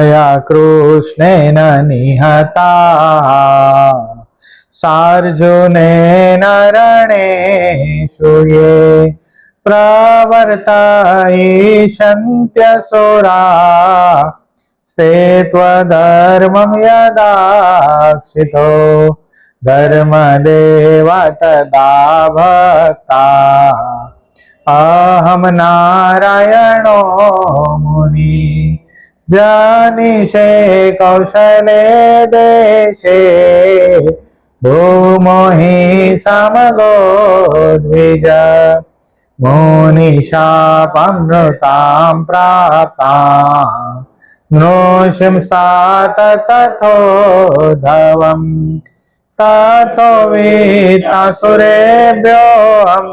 या कृष्णेन निहता सार्जुनेन रणेषु ये प्रवर्तयिष्यन्त्यसुरा स्ते त्वधर्मं यदाक्षितो धर्मदेव तदा भक्ता अहम नारायणो मुनि जनिषे कौशले देशे भूमो हि समगो द्विज मुनिशापमृतां प्राप्ता नृसिंस्तात तथोद्धवम् ततो वीतासुरेभ्योऽहम्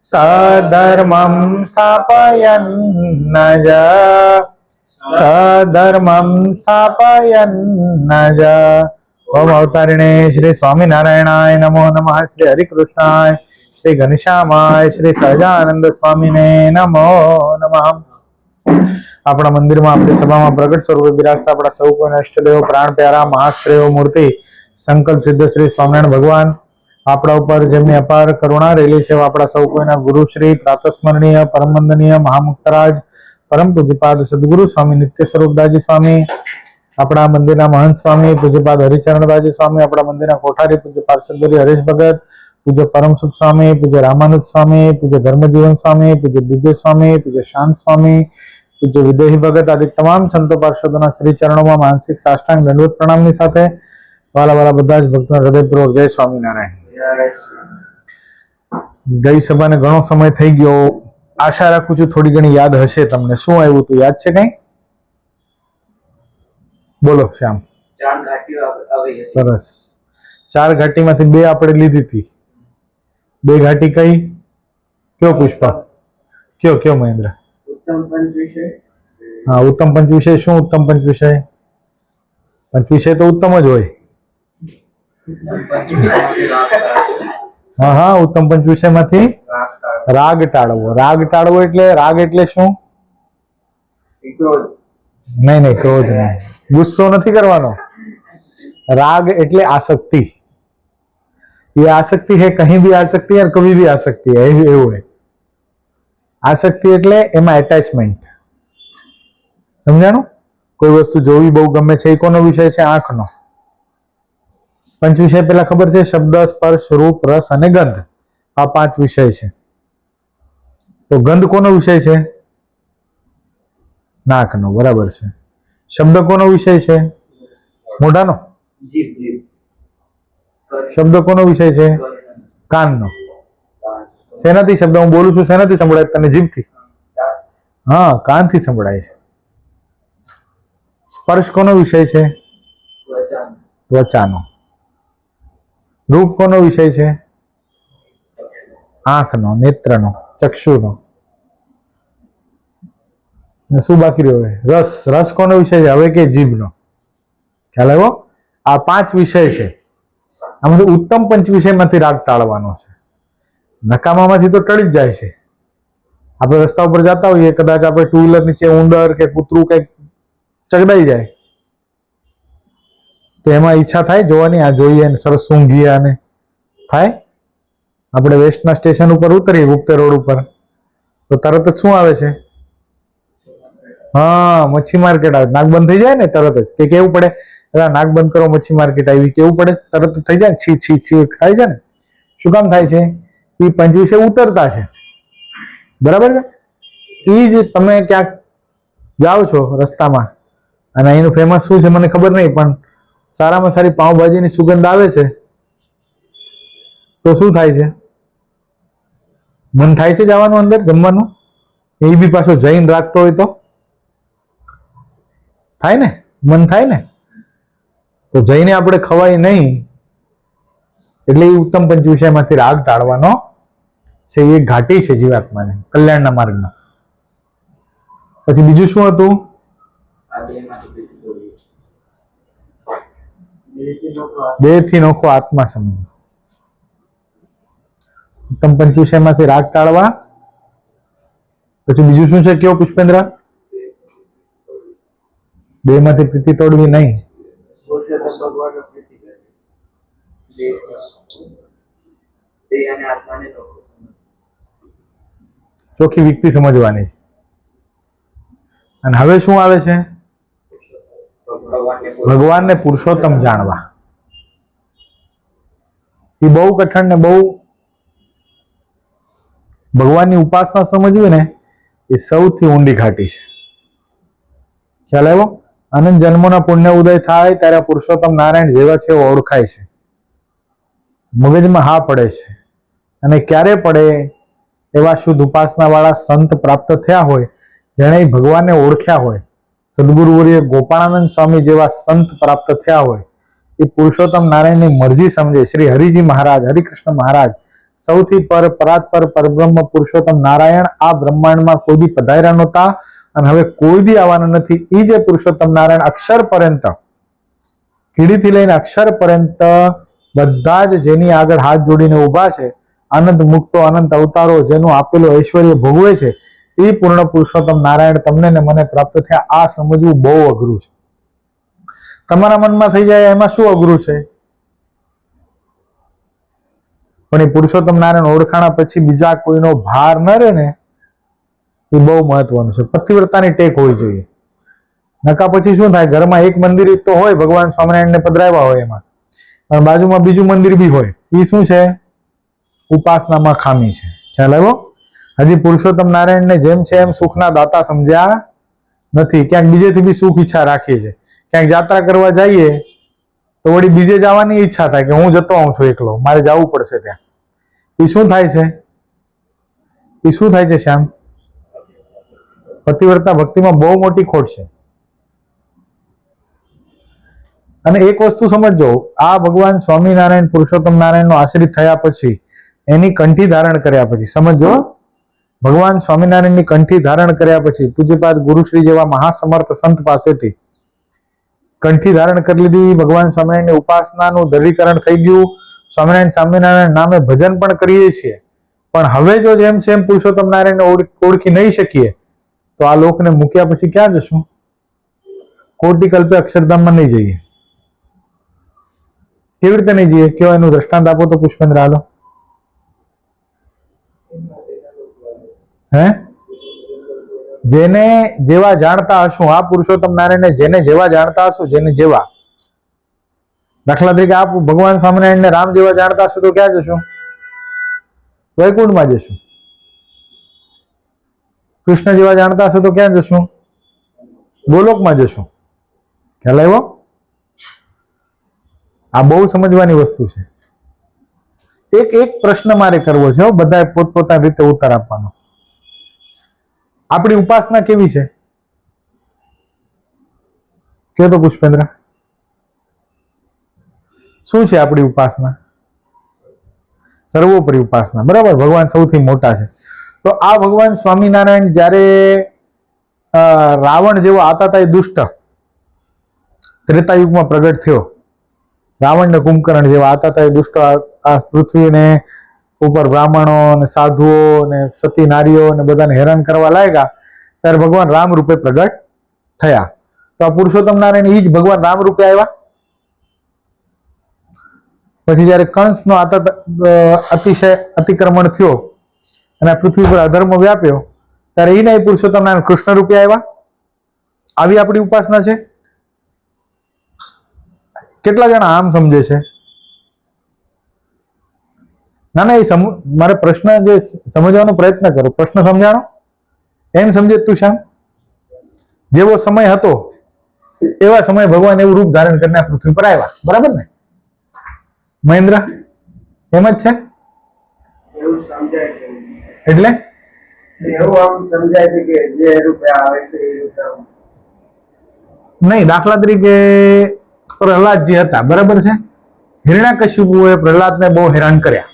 सधर्मं स्थापयन्नज सधर्मं स्थापयन्नज। ओम अवतारिणे श्री स्वामीनारायणाय नमो नमः। श्री हरिकृष्णाय श्री घनश्यामाय श्री सहजानंद स्वामीने नमो नमः। अपना मंदिर में अपनी सभा में प्रगट स्वरूपे बिराजता अपना सौ कोईना इष्टदेव प्राण प्यारा महाश्रेयो मूर्ति संकल्प सिद्ध श्री स्वामिनारायण भगवान આપણા ઉપર જેમની અપાર કરુણા રહેલી છે આપણા સૌ કોઈના ગુરુશ્રી પ્રાતસ્મરણીય પરમ વંદનીય મહામુક્તરાજ પરમ પૂજ્યપાદ સદગુરુ સ્વામી નિત્ય સ્વરૂપદાસજી સ્વામી, આપણા મંદિરના મહંત સ્વામી પૂજ્યપાદ હરિચરણદાસજી સ્વામી, આપણા મંદિરના કોઠારી પૂજ્ય પાર્ષદગુરુ હરેશ ભગત, પૂજ્ય પરમસુખ સ્વામી, પૂજ્ય રામાનુજ સ્વામી, પૂજ્ય ધર્મજીવન સ્વામી, પૂજ્ય દિવ્ય સ્વામી, પૂજ્ય શાંત સ્વામી, પૂજ્ય વિદેહી ભગત આદિ તમામ સંતો પાર્ષદોના શ્રી ચરણોમાં માનસિક સાષ્ટાંગ દંડવત પ્રણામની સાથે વાલા વાલા બધા જ ભક્તોના હૃદયપૂર્વક જય સ્વામિનારાયણ। ગઈ સભાને ઘણો સમય થઈ ગયો, આશા રાખું છું થોડી ઘણી યાદ હશે તમને। શું આવ્યું હતું, યાદ છે કઈ? બોલો શ્યામ। સરસ। 4 ઘાટીમાંથી 2 આપણે લીધી હતી। 2 ઘાટી કઈ? કયો પુષ્પા? કયો મહેન્દ્ર? उत्तम पंच विषय। हाँ, उत्तम पंच विषय। શું उत्तम पंच विषय? पंच विषय तो उत्तम જ હોય। हाँ, उत्तम पंच विषय માંથી રાગ ટાળવો। રાગ ટાળવો એટલે રાગ એટલે શું? નહીં, ક્રોધ નહીં, ગુસ્સો નથી કરવાનો। राग એટલે आसक्ति। ये आसक्ति है, कहीं भी आ सकती है और कभी भी आ सकती है, એવું है। आसक्ति એટલે એમાં એટેચમેન્ટ। સમજાણું? કોઈ વસ્તુ જોવી બહુ ગમે છે, એ કોનો વિષય છે? આંખનો। पंच विषय पहला खबर है, शब्द स्पर्श रूप रस અને ગંધ, આ 5 વિષય છે। તો ગંધ કોનો વિષય છે? નાકનો, બરાબર છે। શબ્દ કોનો વિષય છે? મોઢાનો। શબ્દ કોનો વિષય છે? કાનનો। શેનાથી શબ્દ હું બોલું છું શેનાથી સંભળાય તને? જીભથી। હા, કાનથી સંભળાય છે। સ્પર્શ કોનો વિષય છે? ત્વચાનો। रूप कोनो विषय है? आंखनो, नेत्रनो, चक्षुनो। શું બાકી રહ્યો? રસ। રસ કોનો વિષય છે? હવે કે જીભનો। ખ્યાલ આવ્યો? આ 5 વિષય છે। આમાંથી ઉત્તમ પંચ વિષયમાંથી રાગ ટાળવાનો છે। નકામામાંથી તો ટળી જ જાય છે। આપણે રસ્તા ઉપર જતા હોઈએ, કદાચ આપણે 2 વ્હીલર નીચે ઉંદર કે કૂતરું કંઈક ચગડાઈ જાય તો એમાં ઈચ્છા થાય જોવાની, આ જોઈએ ને સરસ સૂંઘીએ અને થાય। આપણે વેસ્ટના સ્ટેશન ઉપર ઉતરીએ, ગુપ્તે રોડ ઉપર, તો તરત જ શું આવે છે? હા, મચ્છી માર્કેટ આવે। નાક બંધ થઈ જાય ને તરત જ, કે કેવું પડે? નાક બંધ કરો, મચ્છી માર્કેટ આવી, કેવું પડે? તરત જ થઈ જાય, છી છી છી થાય છે ને। શું કામ થાય છે? એ પંચ વિષય ઉતરતા છે, બરાબર છે? એ જ તમે ક્યાંક જાઓ છો રસ્તામાં અને અહીંનું ફેમસ શું છે મને ખબર નહીં, પણ સારામાં સારી પાવભાજીની સુગંધ આવે છે તો શું થાય છે? મન થાય છે જવાનું અંદર જમવાનું? એ બી પાછો જઈને રાખતો હોય તો થાય ને? મન થાય ને? તો જઈને આપણે ખવાય નહીં, એટલે એ ઉત્તમ પંચ વિષયમાંથી રાગ ટાળવાનો છે। એ ઘાટી છે જીવાત્માને કલ્યાણના માર્ગમાં। પછી બીજું શું હતું? દેહથી નોખો આત્મા સમજ। ઉત્તમ પંચ વિષયમાંથી રાગ ટાળવા। પછી બીજું શું છે? કયો પુષ્પેન્દ્ર? બે માંથી પ્રીતિ તોડવી નહીં. પુરુષોત્તમ ભગવાનનો પ્રીતિ કરે. દેહ અને આત્માને ચોખ્ખી વ્યક્તિ સમજવાની છે. અને હવે શું આવે છે? ભગવાનને પુરુષોત્તમ જાણવા. એ બહુ કઠણ ને બહુ ભગવાનની ઉપાસના સમજવી ને એ સૌથી ઊંડી ઘાટી છે. ખ્યાલ આવ્યો? અનંત જન્મોના પુણ્ય ઉદય થાય ત્યારે પુરુષોત્તમ નારાયણ જેવા છે એવો ઓળખાય છે. મગજમાં હા પડે છે. અને ક્યારે પડે? એવા શુદ્ધ ઉપાસના વાળા સંત પ્રાપ્ત થયા હોય, જેણે ભગવાનને ઓળખ્યા હોય. સદગુરુવર્ય ગોપાળાનંદ સ્વામી જેવા સંત પ્રાપ્ત થયા હોય, એ પુરુષોત્તમ નારાયણની મરજી સમજે. શ્રી હરિજી મહારાજ, હરિકૃષ્ણ મહારાજ સૌથી પરાત્પર પરબ્રહ્મ પુરુષોત્તમ નારાયણ આ બ્રહ્માંડમાં કોઈ દી પધાર્યા નહોતા અને હવે કોઈ દી આવવાના નથી. એ જે પુરુષોત્તમ નારાયણ અક્ષર પર્યંત, કીડીથી લઈને અક્ષર પર્યંત બધા જ જેની આગળ હાથ જોડીને ઉભા છે, અનંત મુક્તો અનંત અવતારો જેનું આપેલું ઐશ્વર્ય ભોગવે છે, એ પૂર્ણ પુરુષોત્તમ નારાયણ તમને ને મને પ્રાપ્ત થયા. આ સમજવું બહુ અઘરું છે. તમારા મનમાં થઈ જાય એમાં શું અઘરું છે? પણ એ પુરુષોત્તમ નારાયણ ઓળખાણા પછી બીજા કોઈનો ભાર ન રહે ને, એ બહુ મહત્વનું છે. પતિવ્રતાની ટેક હોવી જોઈએ. નકા પછી શું થાય? ઘરમાં એક મંદિર તો હોય, ભગવાન સ્વામિનારાયણને પધરાવ્યા હોય એમાં, પણ બાજુમાં બીજું મંદિર બી હોય. એ શું છે? ઉપાસનામાં ખામી છે. ખ્યાલ આવ્યો? હજી પુરુષોત્તમ નારાયણને જેમ છે એમ સુખના દાતા સમજ્યા નથી. ક્યાંક બીજેથી બી સુખ ઈચ્છા રાખીએ છીએ. ક્યાંક યાત્રા કરવા જઈએ તો વળી બીજે જવાની ઈચ્છા થાય કે હું જતો આવું છું એકલો, મારે જવું પડશે ત્યાં. એ શું થાય છે? એ શું થાય છે શ્યામ? પતિવ્રતા ભક્તિમાં બહુ મોટી ખોટ છે. અને એક વસ્તુ સમજો, આ ભગવાન સ્વામિનારાયણ પુરુષોત્તમ નારાયણનો આશ્રિત થયા પછી, એની કંઠી ધારણ કર્યા પછી, સમજો, ભગવાન સ્વામિનારાયણની કંઠી ધારણ કર્યા પછી પૂજ્યપાદ ગુરુશ્રી જેવા મહાસમર્થ સંત પાસેથી કંઠી ધારણ કરી લીધી. ભગવાન સ્વામિનારાયણની ઉપાસનાનું દઢીકરણ થઈ ગયું. સ્વામિનારાયણ નામે ભજન પણ કરીએ છીએ. પણ હવે જો જેમ છે એમ પુરુષોત્તમ નારાયણને ઓળખી નહીં શકીએ તો આ લોકને મૂક્યા પછી ક્યાં જશું? કોટી કલ્પે અક્ષરધામમાં નહીં જઈએ. કેવી રીતે નહીં જઈએ? કેવો એનું દ્રષ્ટાંત આપો તો પુષ્પેન્દ્ર. હાલો. હે? જેને જેવા જાણતા હશું, આ પુરુષોત્તમ નારાયણને જેને જેવા જાણતા હશું, જેને જેવા, દાખલા તરીકે આ ભગવાન સ્વામિનારાયણને રામ જેવા જાણતા હશું તો ક્યાં જશું? વૈકુંઠમાં જશું. કૃષ્ણ જેવા જાણતા હશું તો ક્યાં જશું? ગોલોકમાં જશું. ખ્યાલ આવ્યો? આ બહુ સમજવાની વસ્તુ છે. એક પ્રશ્ન મારે કરવો છે, બધાએ પોતપોતાની રીતે ઉત્તર આપવાનો. આપણી ઉપાસના કેવી છે? કે તો પુષ્પેન્દ્ર, શું છે આપણી ઉપાસના? સર્વોપરી ઉપાસના. બરાબર? ભગવાન સૌથી મોટા છે. તો આ ભગવાન સ્વામિનારાયણ જ્યારે રાવણ જેવો આતાતાઈ દુષ્ટ ત્રેતાયુગમાં પ્રગટ થયો, રાવણ ને કુંભકર્ણ જેવા આતાતાઈ દુષ્ટ આ પૃથ્વીને ઉપર બ્રાહ્મણો અને સાધુઓ ને સતી નારીઓ ને બધાને હેરાન કરવા લાગ્યા, ત્યારે ભગવાન રામ રૂપે પ્રગટ થયા. તો આ પુરુષોત્તમ નારાયણ એ જ ભગવાન રામ રૂપે આવ્યા. પછી જયારે કંસનો અતિશય અતિક્રમણ થયો અને આ પૃથ્વી પર અધર્મ વ્યાપ્યો, ત્યારે એને પુરુષોત્તમ નારાયણ કૃષ્ણ રૂપે આવ્યા. આવી આપણી ઉપાસના છે. કેટલા જણા આમ સમજે છે? ના ના, એ મારે પ્રશ્ન જે સમજવાનો પ્રયત્ન કરો. પ્રશ્ન સમજાણો? એમ સમજે તું શ્યામ? જેવો સમય હતો એવા સમયે ભગવાન એવું રૂપ ધારણ કરીને પૃથ્વી પર આવ્યા. બરાબર ને મહેન્દ્ર? એમ જ છે? એવું સમજાય છે. એટલે એવું આમ સમજાય છે કે જે રૂપે આવે છે એ રૂપે નહીં. દાખલા તરીકે પ્રહલાદજી હતા, બરાબર છે? હિરણ્યકશિપુએ પ્રહલાદને બહુ હેરાન કર્યા.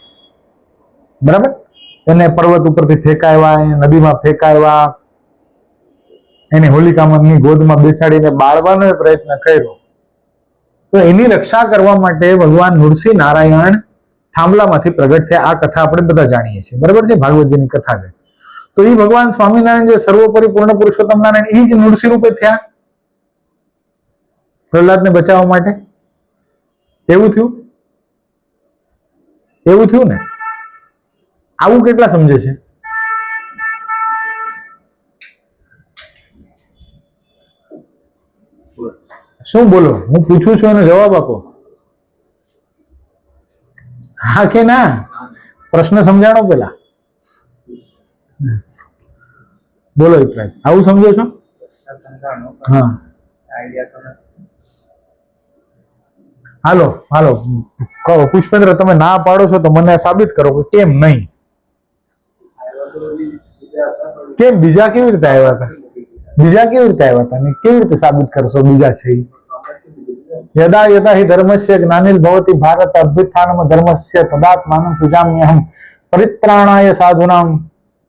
બરાબર? એને પર્વત ઉપરથી ફેંકાવ્યા, નદીમાં ફેંકાવ્યા, એને હોલિકાની ગોદમાં બેસાડીને બાળવાનો પ્રયત્ન કર્યો. તો એની રક્ષા કરવા માટે ભગવાન નૃસિંહ નારાયણ થાંભલામાંથી પ્રગટ થયા. આ કથા આપણે બધા જાણીએ છીએ. બરાબર છે? ભાગવતજીની કથા છે. તો એ ભગવાન સ્વામિનારાયણ જે સર્વોપરી પૂર્ણ પુરુષોત્તમ નારાયણ, એ જ નૃસિંહ રૂપે થયા. પ્રહલાદને બચાવવા માટે? એવું થયું ને? આવું કેટલા સમજે છે? શું બોલો? હું પૂછું છું એનો જવાબ આપો. હા કે ના? પ્રશ્ન સમજાણો પેલા. બોલો વિપરાજ, આવું સમજો છો? હા, હાલો કહો. પુષ્પેન્દ્ર, તમે ના પાડો છો તો મને સાબિત કરો કે કેમ નહીં. કેમ? બીજા કેવી રીતે આવ્યા હતા? ને કેવી રીતે સાબિત કરશો બીજા છે? યદા યદા હિ ધર્મસ્ય જ્ઞાનિલ ભવતિ ભારત અભ્યુત્થાનમ ધર્મસ્ય તદાત્માનં સૃજામ્યહમ પરિત્રાણાય સાધુનાં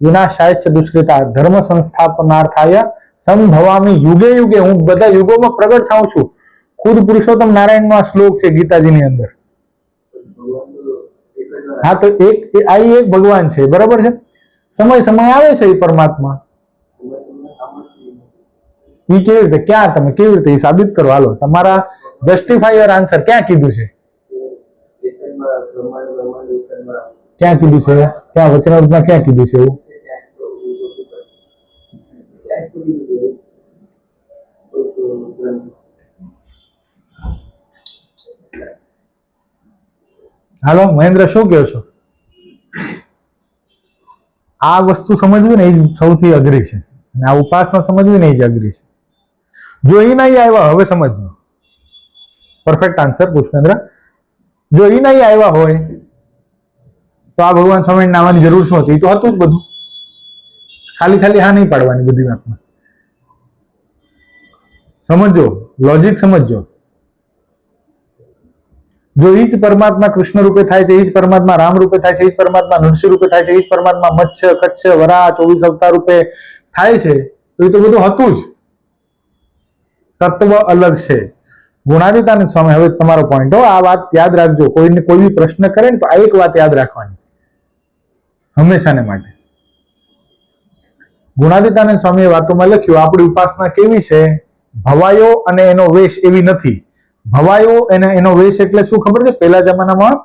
વિનાશાય દુષ્કૃતા ધર્મ સંસ્થાપનાર્થાય સંભવામિ યુગે યુગે. હું બધા યુગોમાં પ્રગટ થાઉં છું. ખુદ પુરુષોત્તમ નારાયણનો આ શ્લોક છે ગીતાજીની અંદર. હા, તો એક ભગવાન છે, બરાબર છે. સમય આવે છે એ પરમાત્મા. એ કેવી રીતે? ક્યાં? તમે કેવી રીતે સાબિત કરો? હાલો, તમારા જસ્ટિફાય યોર આન્સર. ક્યાં કીધું છે? ક્યાં કીધું છે? ક્યાં વચનામૃતમાં ક્યાં કીધું છે એવું? હાલો મહેન્દ્ર, શું કહો છો? આ વસ્તુ સમજવી ને એ સૌથી અઘરી છે, અને આ ઉપાસના સમજવી ને એ જ અઘરી છે. જો એ નહીં આવ્યા, હવે સમજજો. Perfect answer Pushpendra. જો એ નહીં આવ્યા હોય તો આ ભગવાન સ્વામિનારાયણ નામની જરૂર શું હતી? એ તો હતું જ બધું. ખાલી હા નહીં પાડવાની બધી વાતમાં. સમજો, લોજિક સમજો. જો એ જ પરમાત્મા કૃષ્ણ રૂપે થાય છે, એ જ પરમાત્મા રામ રૂપે થાય છે, એ જ પરમાત્મા નરસિંહ રૂપે થાય છે, એ જ પરમાત્મા મત્સ્ય કચ્છ વરા 24 અવતાર રૂપે થાય છે, તો એ તો બધું હતું જ. તત્વ અલગ છે. ગુણાતીતાનંદ સ્વામી, હવે તમારો પોઈન્ટ હો, આ વાત યાદ રાખજો. કોઈ બી પ્રશ્ન કરે ને તો આ એક વાત યાદ રાખવાની હંમેશાને માટે. ગુણાતીતાનંદ સ્વામીએ વાતોમાં લખ્યું, આપણી ઉપાસના કેવી છે? ભવાયો અને એનો વેશ એવી નથી. ભવાયો અને એનો વેશ એટલે શું ખબર છે? પહેલા જમાનામાં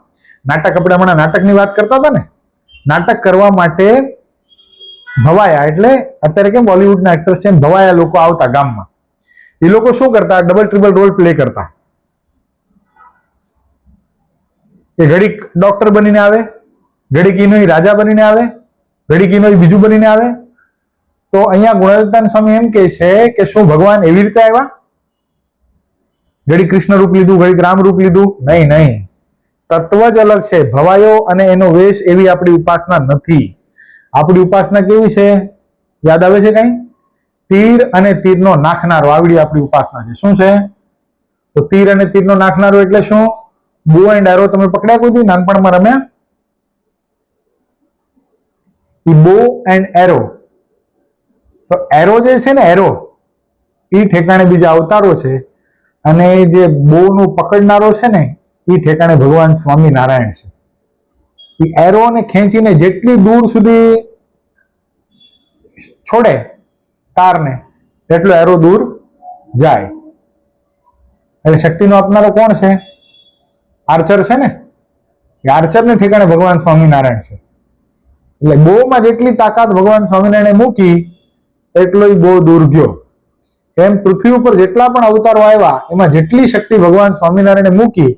નાટક, આપણે હમણાં નાટકની વાત કરતા હતા ને, નાટક કરવા માટે ભવાયા એટલે અત્યારે કેમ બોલિવૂડના એક્ટર્સ છે, ભવાયા લોકો આવતા ગામમાં. એ લોકો શું કરતા? ડબલ ટ્રિપલ રોલ પ્લે કરતા. એ ઘડીક ડોક્ટર બનીને આવે, ઘડીક ઈનો રાજા બનીને આવે, ઘડીક ઈનો બીજું બનીને આવે. તો અહીંયા ગુણાતીતાનંદ સ્વામી એમ કહે છે કે શું ભગવાન એવી રીતે આવ્યા? ઘડીક કૃષ્ણ રૂપ લીધું, ઘડીક રામ રૂપ લીધું? નહીં. તત્વ જ અલગ છે. ભવાયો અને એનો વેશ એવી આપણી ઉપાસના નથી. આપણી ઉપાસના કેવી છે? યાદ આવે છે કઈ? તીર અને તીરનો નાખનારો, આવડી આપણી ઉપાસના છે. શું છે? તો તીર અને તીરનો નાખનારો એટલે શું? બો એન્ડ એરો તમે પકડ્યા કોઈ દી? નાનપણમાં રમ્યા? બો એન્ડ એરો. તો એરો જે છે ને, એરો એ ઠેકાણે બીજા અવતારો છે, અને જે બો નું પકડનારો છે ને, એ ઠેકાણે ભગવાન સ્વામિનારાયણ છે. એ એરોને ખેંચીને જેટલી દૂર સુધી છોડે તારને, એટલો એરો દૂર જાય. એટલે શક્તિનો આપનારો કોણ છે? આર્ચર છે ને. એ આર્ચરને ઠેકાણે ભગવાન સ્વામિનારાયણ છે. એટલે બોમાં જેટલી તાકાત ભગવાન સ્વામિનારાયણે મૂકી એટલો બહુ દૂર ગયો. એમ પૃથ્વી ઉપર જેટલા પણ અવતારો આવ્યા, એમાં જેટલી શક્તિ ભગવાન સ્વામિનારાયણે મૂકી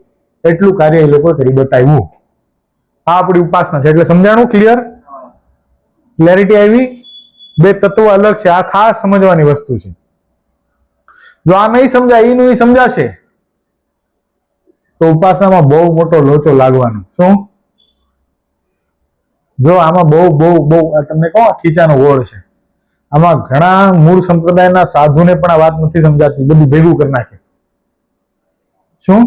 એટલું કાર્ય એ લોકો કરી બતાવ્યું. આ આપણી ઉપાસના છે. એટલે સમજાણું? ક્લિયર? ક્લેરિટી આવી? બે તત્વો અલગ છે. આ ખાસ સમજવાની વસ્તુ છે. જો આ નહીં સમજાય, એનું સમજાશે તો ઉપાસનામાં બહુ મોટો લોચો લાગવાનો. શું? જો આમાં બહુ તમને કહો, ખીચાનો ગોળ છે. આમાં ઘણા મૂળ સંપ્રદાયના સાધુને પણ આ વાત નથી સમજાતી, બધું ભેગું કરી નાખે. શું?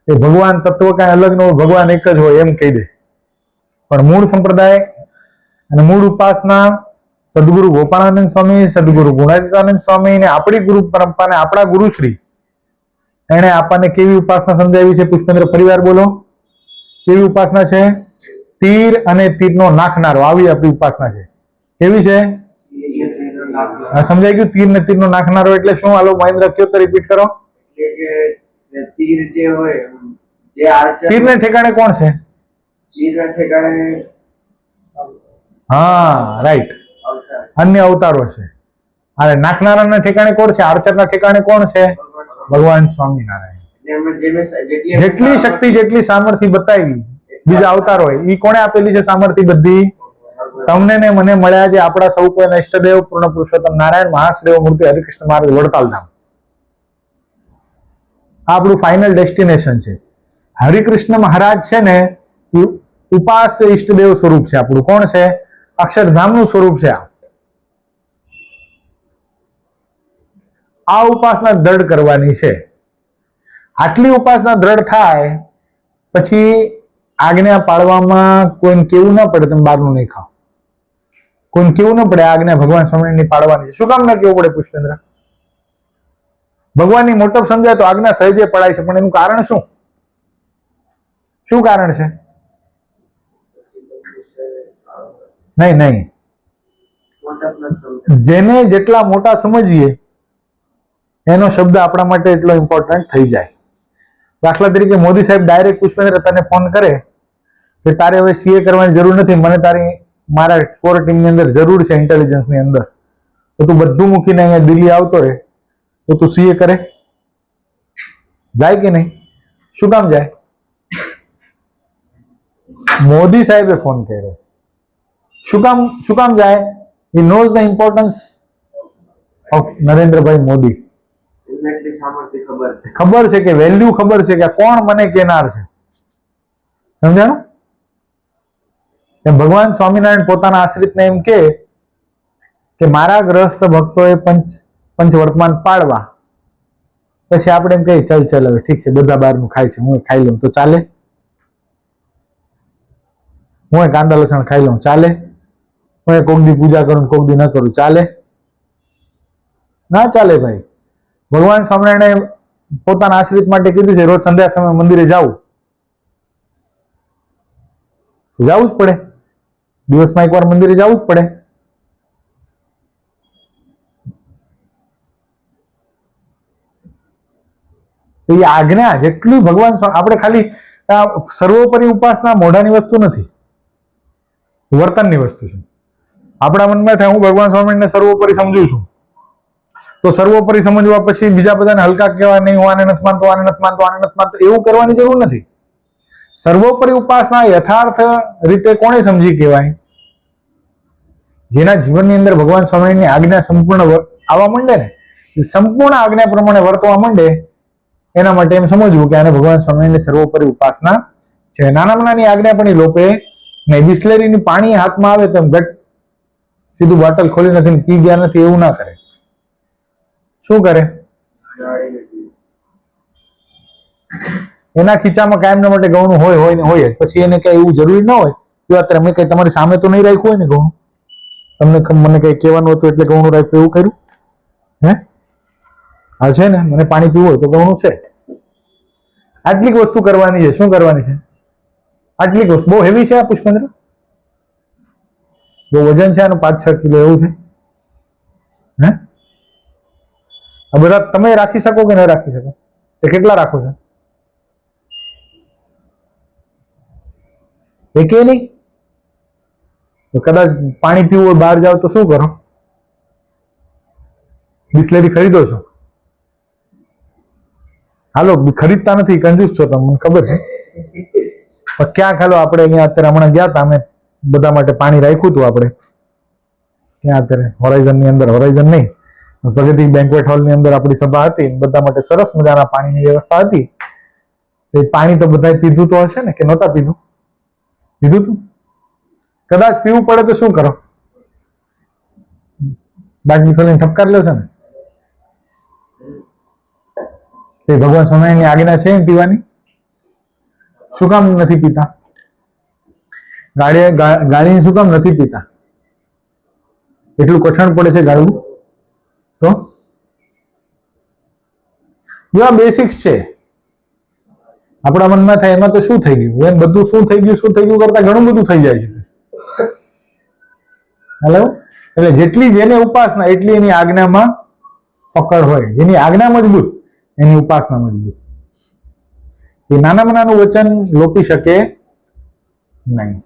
એ ભગવાન તત્વ કઈ અલગ ન હોય, ભગવાન એક જ હોય એમ કહી દે. પણ મૂળ સંપ્રદાય અને મૂળ ઉપાસના સદગુરુ ગોપાળાનંદ સ્વામી, સદગુરુ ગુણાતીતાનંદ સ્વામી ને આપણી ગુરુ પરંપરાને આપણા ગુરુશ્રી એને આપણને કેવી ઉપાસના સમજાવી છે? પુષ્પેન્દ્ર ફરીવાર બોલો, કેવી ઉપાસના છે? તીર અને તીરનો નાખનારો, આવી આપણી ઉપાસના છે. કેવી છે? સમજાઈ ગયું? તીર ને તીરનો નાખનારો એટલે શું? હાલો મહેન્દ્ર કયો તો રિપીટ કરો. કે તીર જે હોય જે આર્ચર તીરને ઠેકાણે કોણ છે? તીરના ઠેકાણે હા, રાઈટ, અવતાર અન્ય અવતારો છે. અરે નાખનારાના ઠેકાણે કોણ છે? આર્ચરના ઠેકાણે કોણ છે? ભગવાન સ્વામિનારાયણ. જેટલી શક્તિ જેટલી સામર્થ્ય બતાવી બીજા અવતાર હોય ઈ કોણે આપેલી છે સામર્થ્ય? બધી તમને ને મને મળ્યા છે આપણા સૌ કોઈના ઈષ્ટદેવ પૂર્ણ પુરુષોત્તમ નારાયણ મહાશ્રેવ મૂર્તિ હરિકૃષ્ણ માર્ગ વડતાલ ધામ. આ આપણું ફાઇનલ ડેસ્ટિનેશન છે. હરિકૃષ્ણ મહારાજ છે ને એ ઉપાસ્ય ઈષ્ટદેવ સ્વરૂપ છે આપણું. કોણ છે? અક્ષરધામનું સ્વરૂપ છે. આ ઉપાસના દ્રઢ કરવાની છે. આટલી ઉપાસના દ્રઢ થાય પછી આજ્ઞા પાળવામાં કોઈને કેવું ના પડે તમે બહારનું નહીં ખાઓ. કોઈને કેવું ના પડે આજ્ઞા ભગવાન સ્વામિનારાયણની પાળવાની છે. શું કામ ના કેવું પડે પુષ્પેન્દ્ર? ભગવાનની મોટપ સમજાય તો આજ્ઞા સહેજે પડાય છે, પણ એનું કારણ શું? શું કારણ છે? નહીં, જેને જેટલા મોટા સમજીએ એનો શબ્દ આપણા માટે એટલો ઇમ્પોર્ટન્ટ થઈ જાય. દાખલા તરીકે મોદી સાહેબ ડાયરેક્ટ પુષ્પેન્દ્ર તને ફોન કરે કે તારે હવે સીએ કરવાની જરૂર નથી, મને મારા કોર ટીમની અંદર જરૂર છે ઇન્ટેલિજન્સની અંદર, તો તું બધું મૂકીને અહીંયા દિલ્હી આવતો રહે, તો તું સીએ કરે? જાય કે નહીં? શું કામ જાય? મોદી સાહેબે ફોન કર્યો. શું કામ જાય? He knows the importance of Narendrabhai Modi. ખબર છે કે વેલ્યુ ખબર છે કે કોણ મને કેનાર છે. સમજાણું? ભગવાન સ્વામિનારાયણ પોતાના આશ્રિતને એમ કે મારા ગ્રસ્ત ભક્તોએ પંચ વર્તમાન પાળવા, પછી આપણે એમ કહીએ ચાલ હવે ઠીક છે બધા બહારનું ખાય છે, હું ખાઈ લઉં તો ચાલે? હું કાંદા લસણ ખાઈ લઉં ચાલે? હું કોક દી પૂજા કરું કોક દી ન કરું ચાલે? ના ચાલે ભાઈ. ભગવાન સ્વામિનારાયણે પોતાના આશ્રિત માટે કીધું છે રોજ સંધ્યા સમયે મંદિરે જવું, જવું જ પડે. દિવસમાં એકવાર મંદિરે જવું જ પડે. તો એ આજ્ઞા જેટલું ભગવાન આપણે ખાલી સર્વોપરી ઉપાસના મોઢાની વસ્તુ નથી, વર્તનની વસ્તુ છે. આપણા મનમાં થાય હું ભગવાન સ્વામિનારાયણને સર્વોપરી સમજુ છું, તો સર્વોપરી સમજવા પછી બીજા બધાને હલકા કહેવાય નહીં, હું આને નથી માનતો, આને નથી માનતો, આને નથી માનતો, એવું કરવાની જરૂર નથી. સર્વોપરી ઉપાસના યથાર્થ રીતે કોને સમજી કહેવાય? જેના જીવનની અંદર ભગવાન સ્વામિનારાયણની આજ્ઞા સંપૂર્ણ આવવા માંડે ને, સંપૂર્ણ આજ્ઞા પ્રમાણે વર્તવા માંડે, એના માટે એમ સમજવું કે આને ભગવાન સ્વામિનારાયણની સર્વોપરી ઉપાસના છે. નાનામાં નાની આજ્ઞા પણ એ લોપે નહીં. બિસ્લેરીની પાણી હાથમાં આવે તો ગટ સીધું બોટલ ખોલી નથી પી ગયા નથી એવું ના કરે. શું કરે? એના ખીચામાં કાયમના માટે ગૌણું હોય ને હોય જ. પછી એને કઈ એવું જરૂરી ન હોય કે અત્યારે મેં કઈ તમારી સામે તો નહીં રાખ્યું હોય ને ગૌણું, તમને મને કઈ કહેવાનું હતું એટલે ગૌણું રાખ્યું એવું કર્યું? હે આ છે ને મને પાણી પીવું હોય તો ગૌણું છે. આટલીક વસ્તુ કરવાની છે. શું કરવાની છે? આટલીક વસ્તુ. બહુ હેવી છે આ પુષ્પેન્દ્ર, બહુ વજન છે આનું, 5-6 કિલો એવું છે. હે આ બધા તમે રાખી શકો કે ન રાખી શકો? તે કેટલા રાખો છો? એકે નહીં? કદાચ પાણી પીવું હોય બહાર જાવ તો શું કરો? બિસ્લેરી ખરીદો છો? હાલો ખરીદતા નથી, કંજૂસ છો તમે, મને ખબર છે. પણ ક્યાં ખાલો આપણે અહીંયા અત્યારે હમણાં ગયા હતા, અમે બધા માટે પાણી રાખ્યું હતું આપણે ક્યાં અત્યારે હોરાઇઝન ની અંદર, હોરાઇઝન નહીં પ્રગતિ બેન્ક્વેટ હોલ ની અંદર આપણી સભા હતી, બધા માટે સરસ મજાના પાણીની વ્યવસ્થા હતી. તે પાણી તો બધાએ પીધું તો હશે ને કે નહોતા પીધું? પીધું તું? કદાચ પીવું પડે તો શું કરો? બાટલી ખોલીને ઠપકાર લો છો ને? તે ભગવાન સ્વામિનારાયણની આજ્ઞા છે એમ પીવાની? શું કામ નથી પીતા? ગાળી શું કામ નથી પીતા? એટલું કઠણ પડે છે ગાળવું તો? જેવા બેસિક્સ છે આપણા મનમાં થાય એમાં તો શું થઈ ગયું, એમ બધું શું થઈ ગયું કરતા ઘણું બધું થઈ જાય છે. હેલો, એટલે જેટલી જેને ઉપાસના એટલી એની આજ્ઞામાં પકડ હોય. જેની આજ્ઞા મજબૂત એની ઉપાસના મજબૂત. એ નાનામાં નાનું વચન લોપી શકે નહીં.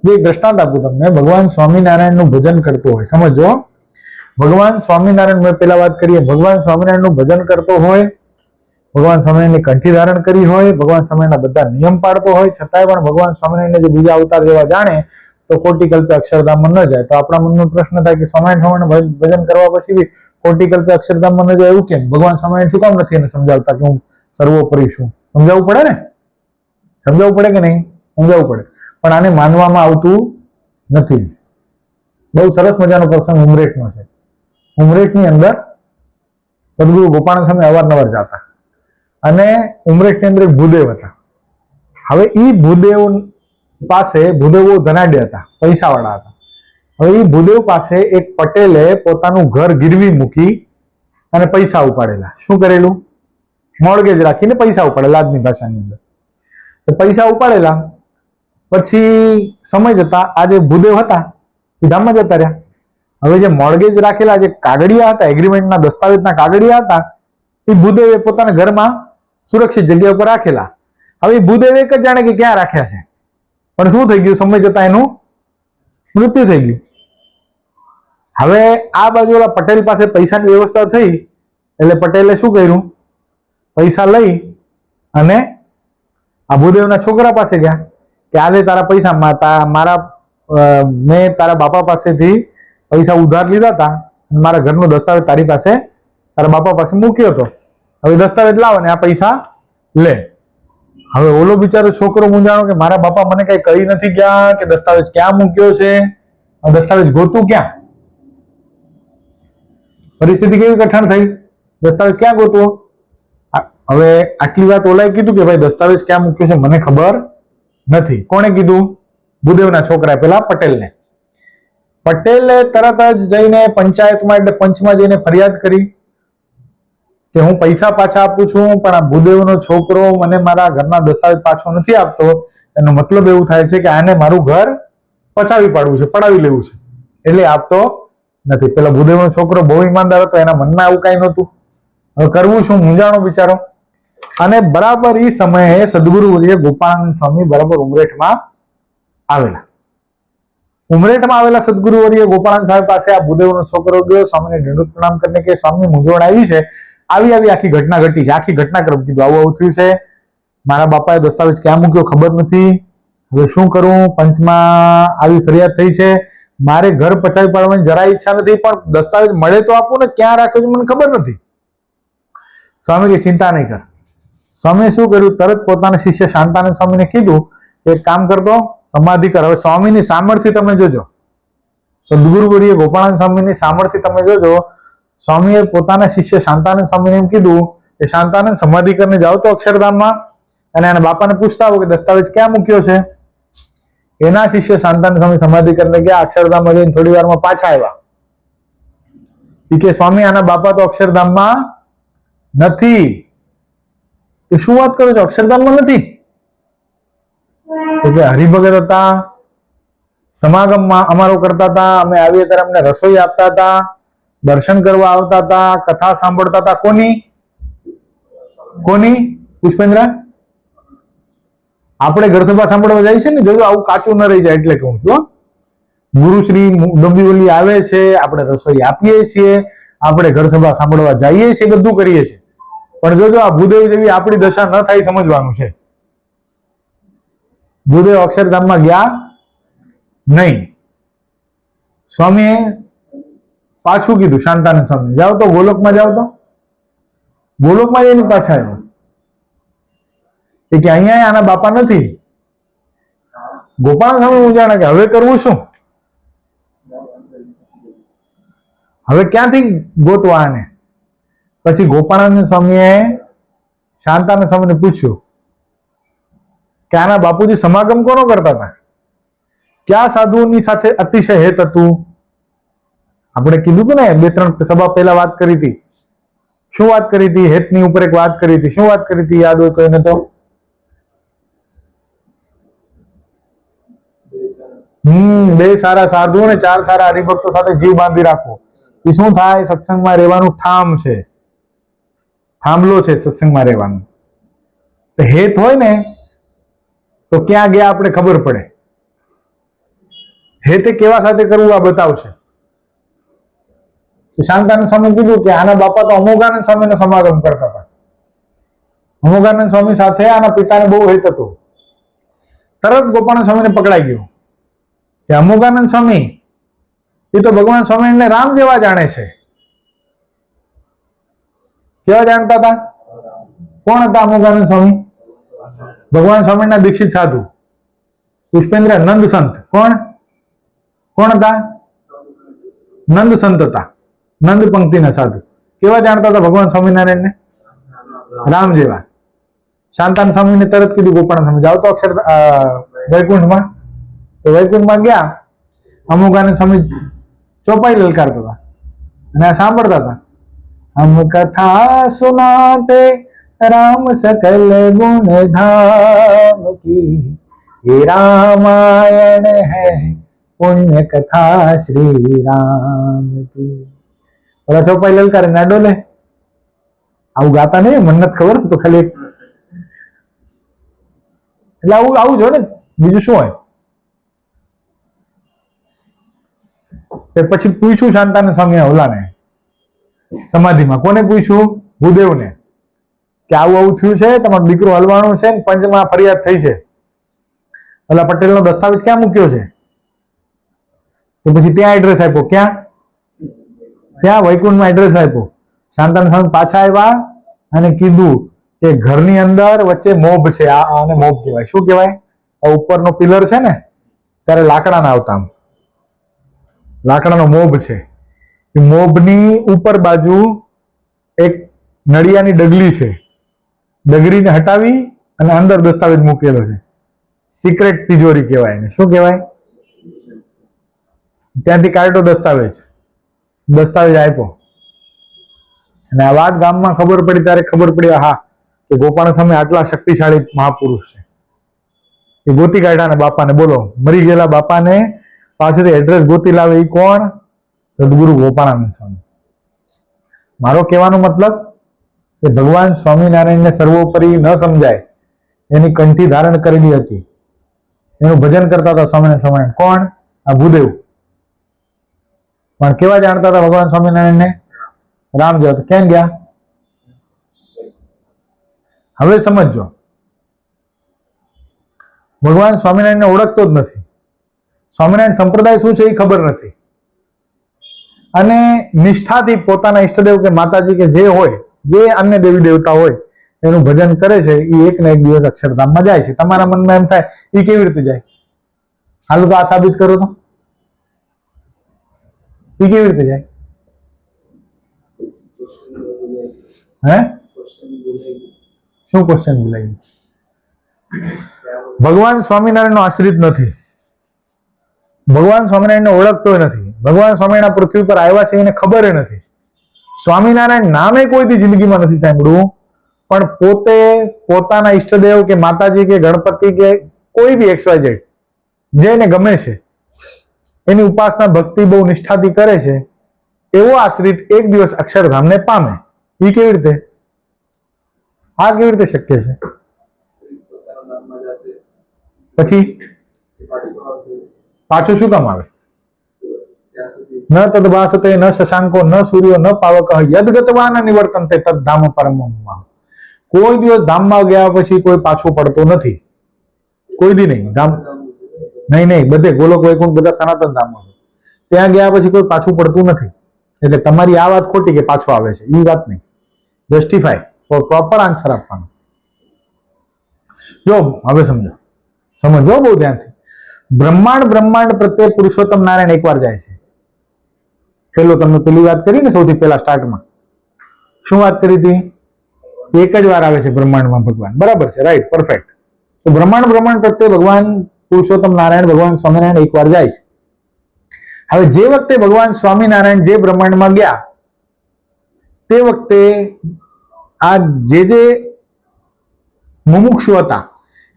જે દ્રષ્ટાંત આપું તમને, ભગવાન સ્વામિનારાયણનું ભજન કરતો હોય, સમજો, ભગવાન સ્વામિનારાયણ, મેં પેલા વાત કરીએ, ભગવાન સ્વામિનારાયણનું ભજન કરતો હોય, ભગવાન સ્વામિનારાયણની કંઠી ધારણ કરી હોય, ભગવાન સ્વામિનારાયણના બધા નિયમ પાડતો હોય, છતાંય પણ ભગવાન સ્વામિનારાયણને જે બીજા અવતાર જેવા જાણે તો કોટી કલ્પે અક્ષરધામમાં ન જાય. તો આપણા મનનો પ્રશ્ન થાય કે સ્વામિનારાયણ ભજન કરવા પછી બી કોટી કલ્પે અક્ષરધામમાં ન જાય, એવું કેમ? ભગવાન સ્વામિનારાયણ શું કામ નથી એને સમજાવતા કે હું સર્વોપરી છું? સમજાવવું પડે ને, સમજાવવું પડે કે નહીં? સમજાવવું પડે. પણ આને માનવામાં આવતું નથી. બહુ સરસ મજાનો પ્રસંગ ઉમરેઠનો છે. ઉમરેઠની અંદર સદગુરુ ગોપાલ સ્વામી અવારનવાર જતા અને ઉમરેઠની અંદર એક ભૂદેવ હતા. હવે એ ભૂદેવ પાસે, ભૂદેવ બહુ ધનાઢ્ય હતા, પૈસાવાળા હતા. હવે એ ભૂદેવ પાસે એક પટેલે પોતાનું ઘર ગીરવી મૂકી અને પૈસા ઉપાડેલા. શું કરેલું? મોર્ગેજ રાખીને પૈસા ઉપાડેલા, આજની ભાષાની અંદર. તો પૈસા ઉપાડેલા પછી સમય જતા આ જે ભૂદેવ હતા એ ધામમાં જતા રહ્યા. હવે જે મોર્ગેજ રાખેલા જે કાગળિયા હતા, એગ્રીમેન્ટના દસ્તાવેજના કાગળિયા હતા, એ ભૂદેવે પોતાના ઘરમાં સુરક્ષિત જગ્યા ઉપર રાખેલા. હવે એ ભૂદેવ એક જ જાણે કે ક્યાં રાખ્યા છે, પણ શું થઈ ગયું? સમય જતા એનું મૃત્યુ થઈ ગયું. હવે આ બાજુ ઓલા પટેલ પાસે પૈસાની વ્યવસ્થા થઈ એટલે પટેલે શું કર્યું? પૈસા લઈ અને આ ભૂદેવના છોકરા પાસે ગયા કે આલે તારા પૈસા, મેં તારા બાપા પાસેથી પૈસા ઉધાર લીધા હતા, મારા ઘરનો દસ્તાવેજ તારી પાસે, તારા બાપા પાસે મૂક્યો હતો, હવે દસ્તાવેજ લાવ અને આ પૈસા લે. હવે ઓલો બિચારો છોકરો મૂંઝાણો કે મારા બાપા મને કઈ કહી નથી ગયા કે દસ્તાવેજ ક્યાં મૂક્યો છે, દસ્તાવેજ ગોતું ક્યાં? પરિસ્થિતિ કેવી કઠણ થઈ? દસ્તાવેજ ક્યાં ગોતવો? હવે આટલી વાત ઓલાએ કીધું કે ભાઈ દસ્તાવેજ ક્યાં મૂક્યો છે મને ખબર નથી. કોણે કીધું? ભૂદેવના છોકરા પેલા પટેલને. પટેલે તરત જ જઈને પંચાયતમાં, એટલે પંચમાં જઈને ફરિયાદ કરી કે હું પૈસા પાછા આપું છું, પણ આ ભૂદેવનો છોકરો મને મારા ઘરના દસ્તાવેજ પાછો નથી આપતો. એનો મતલબ એવું થાય છે કે આને મારું ઘર પચાવી પાડવું છે, પડાવી લેવું છે, એટલે આપતો નથી. પેલા ભૂદેવનો છોકરો બહુ ઈમાનદાર હતો, એના મનમાં એવું કઈ નહોતું. હવે કરવું શું? મૂંઝાણો બિચારો. અને બરાબર એ સમયે સદગુરુ ગોપાલ સ્વામી બરાબર ઉમરેઠમાં આવેલા. ઉમરેઠમાં આવેલા સદગુરુ વર્ય ગોપાલ સ્વામી પાસે આ ભૂદેવનો છોકરો ગયો, સ્વામીને દંડવત પ્રણામ કરીને કે સ્વામી મૂંઝવણ આવી છે, આવી આખી ઘટના ઘટી છે, આખી ઘટનાક્રમ કીધું, આવું થયું છે, મારા બાપાએ દસ્તાવેજ ક્યાં મૂક્યો ખબર નથી, હવે શું કરું? પંચમાં આવી ફરિયાદ થઈ છે, મારે ઘર પચાવી પાડવાની જરા ઈચ્છા નથી, પણ દસ્તાવેજ મળે તો આપો ને, ક્યાં રાખ્યો છે મને ખબર નથી. સ્વામી કે ચિંતા નહીં કર. સ્વામીએ શું કર્યું? તરત પોતાના શિષ્ય શાંતાનંદ સ્વામીને કીધું કે એક કામ કરતો, સમાધિ કર. હવે સ્વામીની સામર્થ્ય તમે જોજો, સદગુરુ વર્ય ગોપાલ સ્વામીની સામર્થ્ય તમે જોજો. સ્વામીએ પોતાના શિષ્ય શાંતાનંદ સ્વામીને એમ કીધું કે શાંતાનંદ સમાધિ કરીને જાઓ તો અક્ષરધામમાં, અને એના બાપાને પૂછતા આવો કે દસ્તાવેજ ક્યાં મૂક્યો છે. એના શિષ્ય શાંતાનંદ સ્વામી સમાધિ કરીને ગયા, અક્ષરધામમાં જઈને થોડી વારમાં પાછા આવ્યા. કે સ્વામી આના બાપા તો અક્ષરધામમાં નથી. એ શું વાત કરો છો? અક્ષરધામમાં નથી? કે હરિભગત હતા, સમાગમમાં અમારો કરતા હતા, અમે આવીએ ત્યારે અમને રસોઈ આપતા હતા, દર્શન કરવા આવતા હતા, કથા સાંભળતા હતા. કોની પુષ્પેન્દ્ર? આપણે ઘર સભા સાંભળવા જાય છે ને, જોજો આવું કાચું ન રહી જાય એટલે કહું છું. ગુરુશ્રી ડોંબીવલી આવે છે, આપણે રસોઈ આપીએ છીએ, આપણે ઘર સભા સાંભળવા જઈએ છીએ, બધું કરીએ છીએ, પણ જોજો આ ભૂદેવ જેવી આપણી દશા ન થાય સમજવાનું છે. ભૂદેવ અક્ષરધામમાં ગયા નહીં. સ્વામીએ પાછું કીધું શાંતાનંદ સ્વામી, જાઓ તો ગોલોકમાં, જાઓ તો ગોલોકમાં જઈને પાછા આવ્યા કે અહીંયા આના બાપા નથી. ગોપાલ સ્વામી મૂંઝાણા કે હવે કરવું શું? હવે ક્યાંથી ગોતવા આને? પછી ગોપાળાનંદ સ્વામીએ શાંતાનંદ સ્વામીને પૂછ્યું કે આના બાપુજી સમાગમ કોનો કરતા હતા? ક્યાં સાધુઓની સાથે અતિશય હેત હતું? આપણે કીધું હતું ને, 2-3 સભા પહેલા વાત કરી હતી. શું વાત કરી હતી? હેતની ઉપર એક વાત કરી હતી. શું વાત કરી હતી? યાદ હોય કોઈને તો? બે સારા સાધુ અને 4 સારા હરિભક્તો સાથે જીવ બાંધી રાખો. એ શું થાય? સત્સંગમાં રહેવાનું ઠામ છે. થાંભલો છે સત્સંગમાં રહેવાનો. તો હેત હોય ને તો ક્યાં ગયા આપણે ખબર પડે. હેતે કેવા સાથે કરવું આ બતાવશે. શાંતાનંદ સ્વામી કીધું કે આના બાપા તો અમોઘાનંદ સ્વામીનો સમાગમ કરતા હતા. અમોઘાનંદ સ્વામી સાથે આના પિતાને બહુ હેત હતું. તરત ગોપાલ સ્વામીને પકડાઈ ગયો કે અમોઘાનંદ સ્વામી એ તો ભગવાન સ્વામિનારાયણને રામ જેવા જાણે છે. કેવા જાણતા હતા? કોણ હતા અમોઘાનંદ સ્વામી? ભગવાન સ્વામિનારાયણના દીક્ષિત સાધુ પુષ્પેન્દ્ર નંદ સંત. કોણ હતા? નંદ સંત હતા. નંદ પંક્તિના સાધુ. કેવા જાણતા હતા ભગવાન સ્વામિનારાયણને? રામ જેવા. શાંતાનંદ સ્વામીને તરત કીધું ગોપાલ સ્વામી જાઓ તો અક્ષર વૈકુંઠમાં. તો વૈકુંઠમાં ગયા. અમોઘાનંદ સ્વામી ચોપાઈ લલકારતા હતા અને આ સાંભળતા હતા. હમ કથા સુનાતે રામ સકલ ગુણ ધામ કી, ये रामायण है पुण्य कथा श्री राम की. बोला चौपाई ललकारे ना डोले. આવું ગાતા નહીં, મને નથી ખબર તો ખાલી એટલે આવું જો ને, બીજું શું હોય. પછી પૂછ્યું શાંતાનંદ સ્વામી ઓલાને સમાધિમાં. કોને પૂછ્યું? ભૂદેવને. કે આવું થયું છે, તમારો દીકરો હલવાણો છે ને પંચમાં ફરિયાદ થઈ છે. ઓલા પટેલનો દસ્તાવેજ ક્યાં મૂક્યો છે? તો પછી ત્યાં એડ્રેસ આપ્યો. ક્યાં? ત્યાં વૈકુંઠમાં એડ્રેસ આપ્યો. શાંતાનંદ સ્વામી પાછા આવ્યા અને કીધું કે ઘરની અંદર વચ્ચે મોભ છે. આને મોભ કહેવાય. શું કહેવાય? આ ઉપરનો પિલર છે ને ત્યારે લાકડાના આવતા, આમ લાકડાનો મોભ છે. એ મોભની ઉપર બાજુ એક નળિયાની ડગલી છે. ડગરીને હટાવી અને અંદર દસ્તાવેજ મૂકેલો છે. સિક્રેટ તિજોરી કહેવાય એને. શું કહેવાય? ત્યાંથી કાઢ્યો દસ્તાવેજ આપ્યો. અને આ વાત ગામમાં ખબર પડી ત્યારે ખબર પડી હા કે ગોપાલ સ્વામી આટલા શક્તિશાળી મહાપુરુષ છે. એ ગોતી કાઢ્યા ને બાપાને. બોલો, મરી ગયેલા બાપાને પાસેથી એડ્રેસ ગોતી લાવે એ કોણ? સદગુરુ ગોપાળાનંદ સ્વામી. મારો કહેવાનો મતલબ કે ભગવાન સ્વામિનારાયણને સર્વોપરી ન સમજાય એની કંઠી ધારણ કરેલી હતી. એનું ભજન કરતા હતા સ્વામિનારાયણ. કોણ? આ ભૂદેવ. પણ કેવા જાણતા હતા ભગવાન સ્વામિનારાયણને? રામ જેવા. કેમ ગયા? હવે સમજો, ભગવાન સ્વામિનારાયણને ઓળખતો જ નથી. સ્વામિનારાયણ સંપ્રદાય શું છે એ ખબર નથી. અને નિષ્ઠાથી પોતાના ઈષ્ટદેવ કે માતાજી કે જે હોય, જે અન્ય દેવી દેવતા હોય એનું ભજન કરે છે. એ એક ને એક દિવસ અક્ષરધામમાં જાય છે. તમારા મનમાં એમ થાય એ કેવી રીતે જાય? હાલો તો આ સાબિત કરો તો. એ કેવી રીતે જાય? હે? શું ક્વેશ્ચન બોલાયું? ભગવાન સ્વામિનારાયણનો આશ્રિત નથી. ભગવાન સ્વામિનારાયણને ઓળખતો નથી. ભગવાન સ્વામિનારાયણ પૃથ્વી પર આવ્યા છે એને ખબર નથી. સ્વામિનારાયણ નામે કોઈથી જિંદગીમાં નથી સાંભળ્યું. પણ પોતે પોતાના ઈષ્ટદેવ કે માતાજી કે ગણપતિ કે કોઈ બી XYZ જેને ગમે છે એની ઉપાસના ભક્તિ બહુ નિષ્ઠાથી કરે છે. એવો આશ્રિત એક દિવસ અક્ષરધામને પામે. એ કેવી રીતે? આ કેવી રીતે શક્ય છે? પછી પાછું શું કામ આવે? ન તદ્ભાસતે ન શશાંકો ન સૂર્યો ન પાવક યદગતવાન નિવર્તન્તે તદ ધામ પરમમ. કોઈ દિવસ ધામમાં ગયા પછી કોઈ પાછું પડતો નથી. કોઈ દી નહીં. ધામ નહીં, બધે ગોલોક વૈકુંઠ બધા સનાતન ધામો છે. ત્યાં ગયા પછી કોઈ પાછું પડતું નથી. એટલે તમારી આ વાત ખોટી કે પાછું આવે છે, એ વાત નહીં. જસ્ટિફાય પ્રોપર આન્સર આપવાનો. જો હવે સમજો બહુ ધ્યાનથી. બ્રહ્માંડ પ્રત્યે પુરુષોત્તમ નારાયણ એકવાર જાય છે. તમે પેલી વાત કરી ને સૌથી પહેલા સ્ટાર્ટમાં. શું વાત કરી હતી? એક જ વાર આવે છે બ્રહ્માંડમાં ભગવાન. બરાબર છે, રાઈટ, પરફેક્ટ. તો બ્રહ્માંડ પ્રત્યે ભગવાન પુરુષોત્તમ નારાયણ ભગવાન સ્વામિનારાયણ એકવાર જાય છે. હવે જે વખતે ભગવાન સ્વામિનારાયણ જે બ્રહ્માંડમાં ગયા તે વખતે આ જે મુમુક્ષુ હતા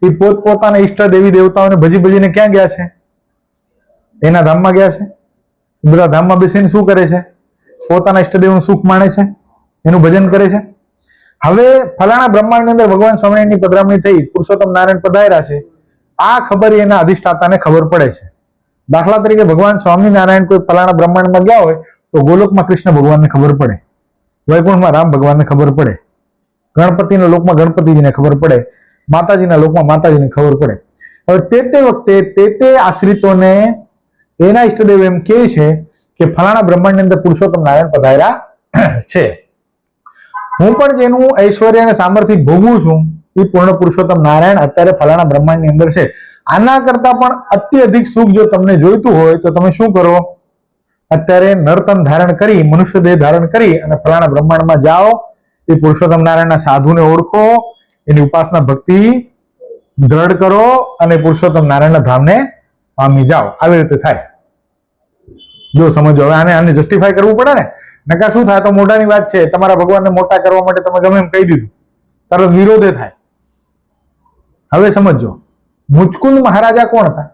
એ પોતપોતાના ઈષ્ટ દેવી દેવતાઓને ભજીને ક્યાં ગયા છે? એના ધામમાં ગયા છે. બધા ધામમાં બેસીને શું કરે છે? પોતાના ઈષ્ટદેવનું સુખ માણે છે, એનું ભજન કરે છે. હવે ફલાણા બ્રહ્માંડની અંદર ભગવાન સ્વામિનારાયણની પધરામણી થઈ, પુરુષોત્તમ નારાયણ પધાર્યા છે, આ ખબર એના અધિષ્ઠાતાને ખબર પડે છે. દાખલા તરીકે ભગવાન સ્વામિનારાયણ કોઈ ફલાણા બ્રહ્માંડમાં ગયા હોય તો ગોલોકમાં કૃષ્ણ ભગવાનને ખબર પડે, વૈકુંઠમાં રામ ભગવાનને ખબર પડે, ગણપતિના લોકમાં ગણપતિજીને ખબર પડે, માતાજીના લોકમાં માતાજીને ખબર પડે. હવે તે વખતે તે આશ્રિતોને એના ઈષ્ટદેવ એમ કહે છે કે ફલાણા બ્રહ્માંડની અંદર પુરુષોત્તમ નારાયણ પધાર્યા છે. હું પણ જેનું ઐશ્વર્ય અને સામર્થ્ય ભોગવું છું એ પૂર્ણ પુરુષોત્તમ નારાયણ અત્યારે ફલાણા બ્રહ્માંડની અંદર છે. આના કરતા પણ અત્યધિક સુખ જો તમને જોઈતું હોય તો તમે શું કરો? અત્યારે નરતન ધારણ કરી, મનુષ્ય દેહ ધારણ કરી અને ફલાણા બ્રહ્માંડમાં જાઓ, એ પુરુષોત્તમ નારાયણના સાધુને ઓળખો, એની ઉપાસના ભક્તિ દ્રઢ કરો અને પુરુષોત્તમ નારાયણના ધામને પામી જાઓ. આવી રીતે થાય. જો સમજો, હવે આને જસ્ટિફાય કરવું પડે ને, નકા શું થાય? તો મોટાની વાત છે, તમારા ભગવાનને મોટા કરવા માટે તમે ગમે એમ કહી દીધું, તરત વિરોધે થાય. હવે સમજો, મુચકુંદ મહારાજા કોણ હતા?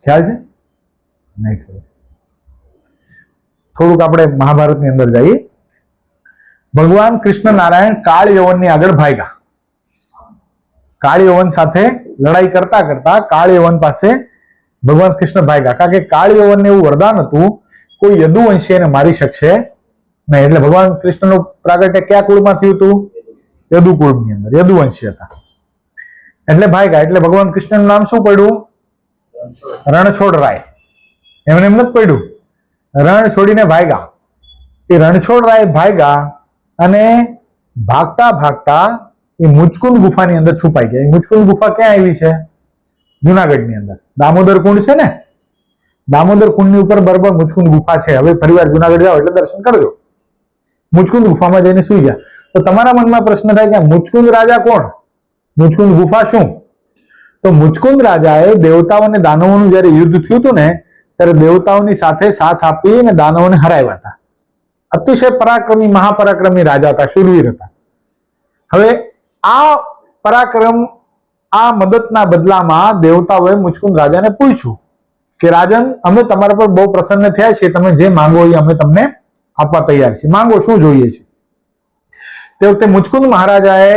ખ્યાલ છે? નહીં ખબર. થોડુંક આપણે મહાભારતની અંદર જઈએ. ભગવાન કૃષ્ણ નારાયણ કાળ યવનની આગળ ભાગ્યા. કાળ યવન સાથે લડાઈ કરતા કરતા કાળ યવન પાસે ભગવાન કૃષ્ણ ભાગ્યા, કારણ કે કાળ યવનને એવું વરદાન હતું કોઈ યદુવંશી એને મારી શકશે નહીં. એટલે ભગવાન કૃષ્ણનું પ્રાગટ્ય કયા કુળમાં થયું હતું? યદુકુળની અંદર, યદુવંશી હતા એટલે ભાગ્યા. એટલે ભગવાન કૃષ્ણનું નામ શું પડ્યું? રણછોડરાય. એમને એમ નથી પડ્યું, રણ છોડીને ભાગ્યા. એ રણછોડરાય ભાગ્યા અને ભાગતા ભાગતા એ મુચકુંદ ગુફાની અંદર છુપાઈ ગયા. એ મુચકુંદ ગુફા ક્યાં આવી છે? જુનાગઢની અંદર. દામોદર કુંડ છે ને, દામોદર કુંડની ઉપર બરાબર મુચકુંદ ગુફા છે. હવે ફરીવાર જુનાગઢ જાઓ એટલે દર્શન કરજો. મુચકુંદ ગુફામાં જઈને સુઈ ગયા. તો તમારા મનમાં પ્રશ્ન થાય કે મુચકુંદ રાજા કોણ? મુચકુંદ ગુફા શું? તો મુચકુંદ રાજાએ દેવતાઓ અને દાનવોનું જયારે યુદ્ધ થયું હતું ને, ત્યારે દેવતાઓની સાથે સાથ આપી અને દાનવોને હરાવ્યા હતા. અતિશય પરાક્રમી, મહાપરાક્રમી રાજા હતા, શૂરવીર હતા. હવે આ પરાક્રમ, આ મદદના બદલામાં દેવતાઓએ મુચકુંદ રાજાને પૂછ્યું કે રાજન, અમે તમારા પર બહુ પ્રસન્ન થયા છીએ, તમે જે માંગો એ અમે તમને આપવા તૈયાર છીએ, માંગો, શું જોઈએ છે? તે વખતે મુચકુંદ મહારાજાએ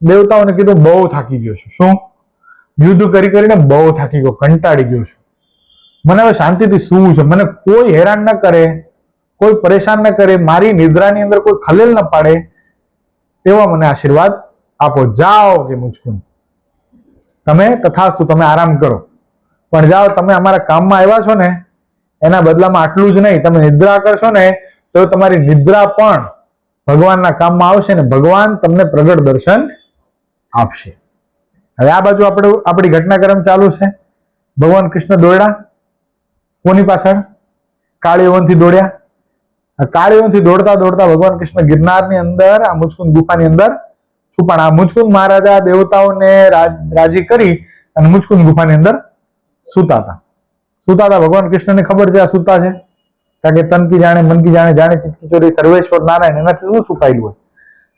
દેવતાઓને કીધું, બહુ થાકી ગયો છું. શું? યુદ્ધ કરી કરીને બહુ થાકી ગયો, કંટાળી ગયો છું, મને હવે શાંતિથી સૂવું છે, મને કોઈ હેરાન ન કરે, કોઈ પરેશાન ન કરે, મારી નિદ્રાની અંદર કોઈ ખલેલ ન પાડે, એવા મને આશીર્વાદ આપો. જાઓ કે મુચકુંદ, તમે તથાસ્તુ, તમે આરામ કરો, પણ જાઓ, તમે અમારા કામમાં આવ્યા છો ને, એના બદલામાં આટલું જ નહીં, તમે નિદ્રા કરશો ને તો તમારી નિદ્રા પણ ભગવાનના કામમાં આવશે ને ભગવાન તમને પ્રગટ દર્શન આપશે. હવે આ બાજુ આપણી ઘટનાક્રમ ચાલુ છે. ભગવાન કૃષ્ણ દોડ્યા કોની પાછળ? કાળયવનથી દોડ્યા. કાળયવનથી દોડતા દોડતા ભગવાન કૃષ્ણ ગિરનારની અંદર, આ મુચકુંદ ગુફાની અંદર છુપાણા. આ મુચકુંદ મહારાજા દેવતાઓને રાજી કરી અને મુચકુંદ ગુફાની અંદર સુતા હતા. ભગવાન કૃષ્ણને ખબર છે આ સુતા છે, કારણ કે તન કી જાણે મન કી જાણે, જાણે ચિત્ત કી ચોરી સર્વેશ્વર નારાયણ, એનાથી શું છુપાયેલું હોય?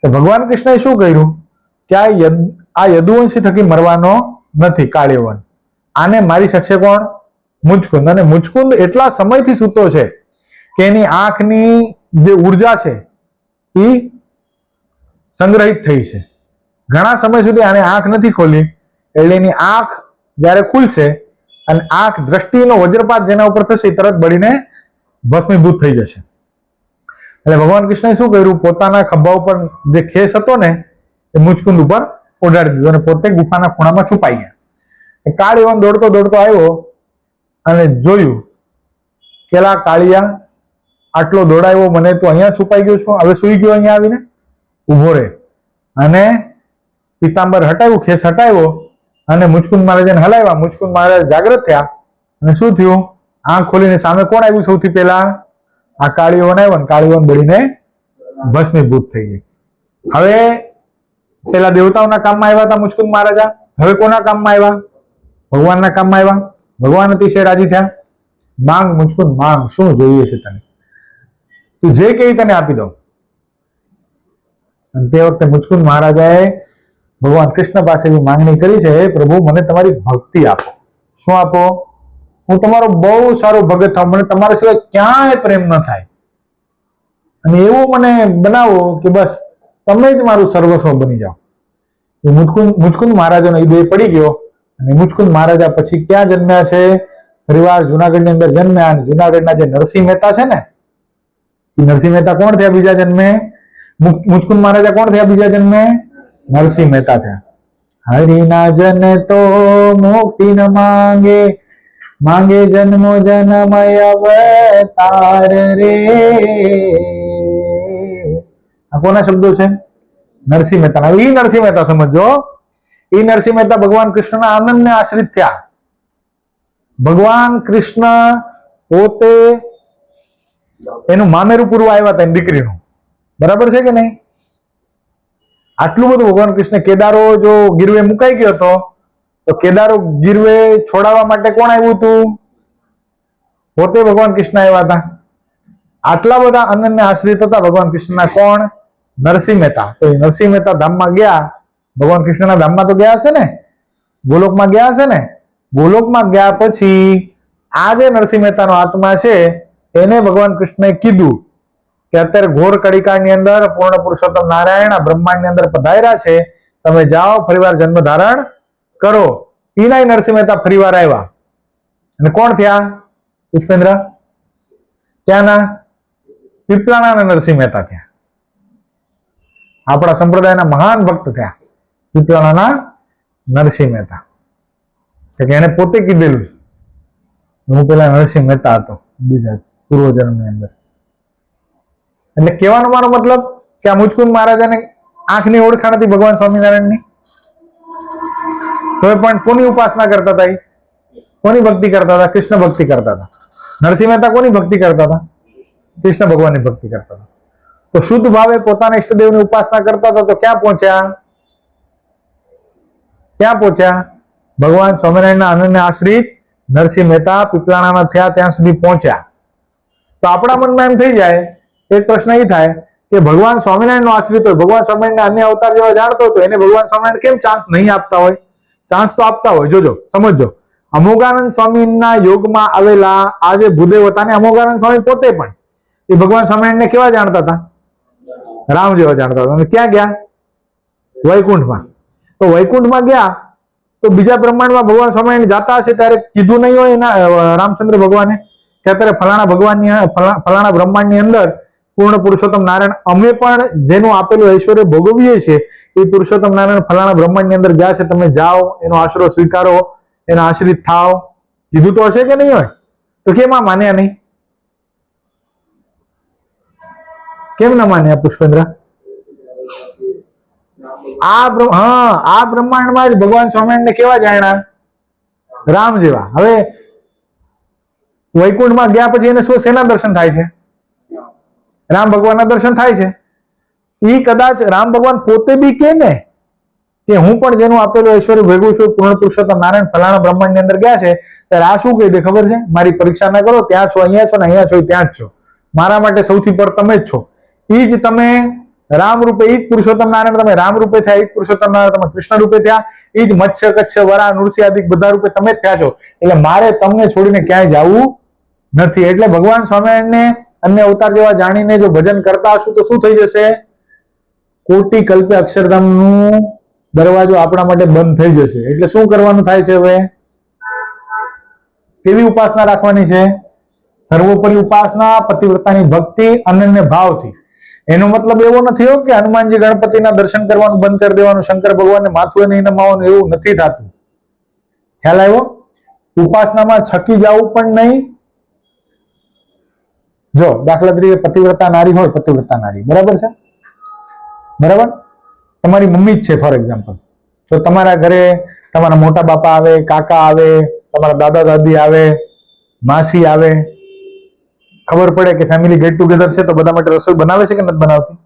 તો ભગવાન કૃષ્ણએ શું કર્યું કે આ યદુવંશી થકી મરવાનો નથી કાળયવન, આને મારી શકશે કોણ? મુચકુંદ. અને મુચકુંદ એટલા સમયથી સૂતો છે કે એની આંખની જે ઉર્જા છે એ સંગ્રહિત થઈ છે. ઘણા સમય સુધી આને આંખ નથી ખોલી, એટલે એની આંખ જયારે ખુલશે અને આંખ દ્રષ્ટિનો વજ્રપાત જેના ઉપર થશે એ તરત બળીને ભસ્મીભૂત થઈ જશે. એટલે ભગવાન કૃષ્ણએ શું કર્યું? પોતાના ખભા ઉપર જે ખેસ હતો ને એ મુચકુંદ ઉપર ઓઢાડી દીધો અને પોતે ગુફાના ખૂણામાં છુપાઈ ગયા. કાળયવન દોડતો દોડતો આવ્યો અને જોયું કેલા કાળિયા, આટલો દોડાયો મને, તો અહીંયા છુપાઈ ગયો છું, હવે સુઈ ગયો અહીંયા આવીને? ઉભો રહે. અને પીતાંબર હટાવ્યું, ખેસ હટાવ્યો અને મુચકુંદ મહારાજાને હલાવ્યા. મુચકુંદ મહારાજ જાગ્રત થયા અને શું થયું? આંખ ખોલીને સામે કોણ આવ્યું? સૌથી પહેલા આ કાળયવન આવ્યો ને કાળયવન બળીને ભસ્મીભૂત થઈ ગઈ. હવે પેલા દેવતાઓના કામમાં આવ્યા હતા મુચકુંદ મહારાજા, હવે કોના કામમાં આવ્યા? ભગવાનના કામમાં આવ્યા. ભગવાન અતિશય રાજી થયા. માંગ મુચકુંદ, માંગ, શું જોઈએ છે તને? તું જે કહી તને આપી દઉં. અને તે વખતે મુચકુંદ મહારાજાએ ભગવાન કૃષ્ણ પાસે એવી માંગણી કરી છે, પ્રભુ મને તમારી ભક્તિ આપો. શું આપો? હું તમારો બહુ સારો ભગત થાઉં, મને તમારા સિવાય ક્યાંય પ્રેમ ન થાય. અને એવું મને બનાવો કે બસ તમે જ મારું સર્વસ્વ બની જાઓ. એ મુચકુંદ મહારાજાનો એ બે પડી ગયો. અને મુચકુંદ મહારાજા પછી ક્યાં જન્મ્યા છે? ફરીવાર જુનાગઢની અંદર જન્મ્યા. અને જુનાગઢના જે નરસિંહ મહેતા છે ને, એ નરસિંહ મહેતા કોણ થયા બીજા જન્મે? મુચકુંદ મહારાજા કોણ થયા બીજા જન્મે? નરસિંહ મહેતા થયા. હરિના જન તો મુક્તિ ન માંગે, માંગે જન્મો જન્મય અવતાર રે. આ કોના શબ્દો છે? નરસિંહ મહેતા. હવે ઈ નરસિંહ મહેતા સમજો. ઈ નરસિંહ મહેતા ભગવાન કૃષ્ણના આનંદને આશ્રિત થયા. ભગવાન કૃષ્ણ પોતે એનું મામેરું પૂરવા આવ્યા હતા એની દીકરીનું. બરાબર છે કે નહીં? આટલું બધું ભગવાન કૃષ્ણ કેદારો જો ગીરવે મુકાઈ ગયો હતો, તો કેદારો ગીરવે છોડાવવા માટે કોણ આવ્યું હતું? પોતે ભગવાન કૃષ્ણ આવ્યા હતા. આટલા બધા આનંદને આશ્રિત હતા ભગવાન કૃષ્ણના. કોણ? નરસિંહ મહેતા. તો એ નરસિંહ મહેતા ધામમાં ગયા. ભગવાન કૃષ્ણના ધામમાં તો ગયા હશે ને, ગોલોકમાં ગયા હશે ને. ગોલોકમાં ગયા પછી આ જે નરસિંહ મહેતાનો આત્મા છે એને ભગવાન કૃષ્ણએ કીધું કે અત્યારે ઘોર કળીકાળની અંદર પૂર્ણ પુરુષોત્તમ નારાયણ આ બ્રહ્માંડની અંદર પધાર્યા છે, તમે જાઓ ફરીવાર જન્મ ધારણ કરો. ઈનાય નરસિંહ મહેતા ફરીવાર આવ્યા. અને કોણ થયા? પુષ્પેન્દ્ર ક્યાંના? પીપળાના નરસિંહ મહેતા થયા. આપણા સંપ્રદાયના મહાન ભક્ત થયા પીપળાના નરસિંહ મહેતા. એને પોતે કીધેલું છે, હું પેલા નરસિંહ મહેતા હતો બીજા પૂર્વજન્મની અંદર. એટલે કહેવાનો મારો મતલબ કે આ મુચકુંદ મહારાજાને આંખની ઓળખાણ હતી ભગવાન સ્વામિનારાયણની. તો પણ કોની ઉપાસના કરતા હતા? કોની ભક્તિ કરતા હતા? કૃષ્ણ ભક્તિ કરતા હતા. નરસિંહ મહેતા કોની ભક્તિ કરતા હતા? કૃષ્ણ ભગવાનની ભક્તિ કરતા હતા. તો શુદ્ધ ભાવે પોતાના ઈષ્ટદેવની ઉપાસના કરતા હતા. તો ક્યાં પહોંચ્યા? ક્યાં પહોંચ્યા? ભગવાન સ્વામિનારાયણના આનંદને આશ્રિત નરસિંહ મહેતા પીપળાણાના થયા ત્યાં સુધી પહોંચ્યા. તો આપણા મનમાં એમ થઈ જાય, એક પ્રશ્ન એ થાય કે ભગવાન સ્વામિનારાયણનો આશ્રિત હોય, ભગવાન સ્વામિનારાયણ અન્ય અવતાર જેવા જાણતો હતો, એને ભગવાન સ્વામિનારાયણ કેમ ચાન્સ નહીં આપતા હોય? ચાન્સ તો આપતા હોય. જોજો, સમજો. અમોઘાનંદ સ્વામીના યોગમાં આવેલા આ જે ભૂદેવ હતા ને, અમોઘાનંદ સ્વામી પોતે પણ એ ભગવાન સ્વામિનારાયણને કેવા જાણતા હતા? રામ જેવા જાણતા હતા. અને ક્યાં ગયા? વૈકુંઠમાં. તો વૈકુંઠમાં ગયા તો બીજા બ્રહ્માંડમાં ભગવાન સ્વામિનારાયણ જાતા હશે ત્યારે કીધું નહીં હોય એના રામચંદ્ર ભગવાને કે અત્યારે ફલાણા બ્રહ્માંડની અંદર પૂર્ણ પુરુષોત્તમ નારાયણ અમે પણ જેનું આપેલું ઐશ્વર્ય ભોગવીએ છીએ એ પુરુષોત્તમ નારાયણ ફલાણા બ્રહ્માંડની અંદર ગયા છે, તમે જાઓ એનો આશરો સ્વીકારો, એના આશ્રિત થાવ. કીધું તો હશે કે નહીં હોય? તો કેમ આ માન્યા નહીં? કેમ ના માન્યા પુષ્પેન્દ્ર? આ બ્રહ્માંડમાં જ ભગવાન સ્વામિનારાયણને કેવા જાણ્યા? રામ જેવા. હવે વૈકુંઠમાં ગયા પછી એને શું શેના દર્શન થાય છે? રામ ભગવાનના દર્શન થાય છે. ઈ કદાચ રામ ભગવાન પોતે બી કે ને કે હું પણ જેનું આપેલું ઐશ્વર્ય ભેગું છું, પૂર્ણ પુરુષોત્તમ નારાયણ ફલાણા બ્રહ્માંડની અંદર ગયા છે, ત્યારે આ શું કહી દે ખબર છે? મારી પરીક્ષા ના કરો, ત્યાં છો અહીંયા છો ને અહીંયા છો ત્યાં જ છો, મારા માટે સૌથી પર તમે જ છો. ઈ જ તમે રામ રૂપે, ઈ જ પુરુષોત્તમ નારાયણ તમે રામ રૂપે થયા, ઈ જ પુરુષોત્તમ નારાયણ તમે કૃષ્ણ રૂપે થયા, ઈ જ મત્સ્ય કચ્છ વરા નૃસિંહ આદિ બધા રૂપે તમે જ થયા છો. એટલે મારે તમને છોડીને ક્યાંય જવું નથી. એટલે ભગવાન સ્વામિનારાયણને અન્ય અવતાર જેવા જાણીને જો ભજન કરતા હશું તો શું થઈ જશે? કોટી કલ્પે અક્ષરધામનું દરવાજો આપણા માટે બંધ થઈ જશે. એટલે શું કરવાનું થાય છે હવે? કેવી ઉપાસના રાખવાની છે? સર્વોપરી ઉપાસના, પતિવ્રતાની ભક્તિ, અનન્ય ભાવથી. એનો મતલબ એવો નથી હો કે હનુમાનજી ગણપતિના દર્શન કરવાનું બંધ કરી દેવાનું, શંકર ભગવાનને માથું નહીં નમાવાનું, એવું નથી થતું. ખ્યાલ આવ્યો? ઉપાસનામાં છકી જવું પણ નહીં. જો દાખલા તરીકે પતિવ્રતા નારી હોય, પતિવ્રતા નારી બરાબર છે, બરાબર, તમારી મમ્મી જ છે ફોર એક્ઝામ્પલ, તો તમારા ઘરે તમારા મોટા બાપા આવે, કાકા આવે, તમારા દાદા દાદી આવે, માસી આવે, ખબર પડે કે ફેમિલી ગેટ ટુગેધર છે તો બધા માટે રસોઈ બનાવે છે કે નથી બનાવતી?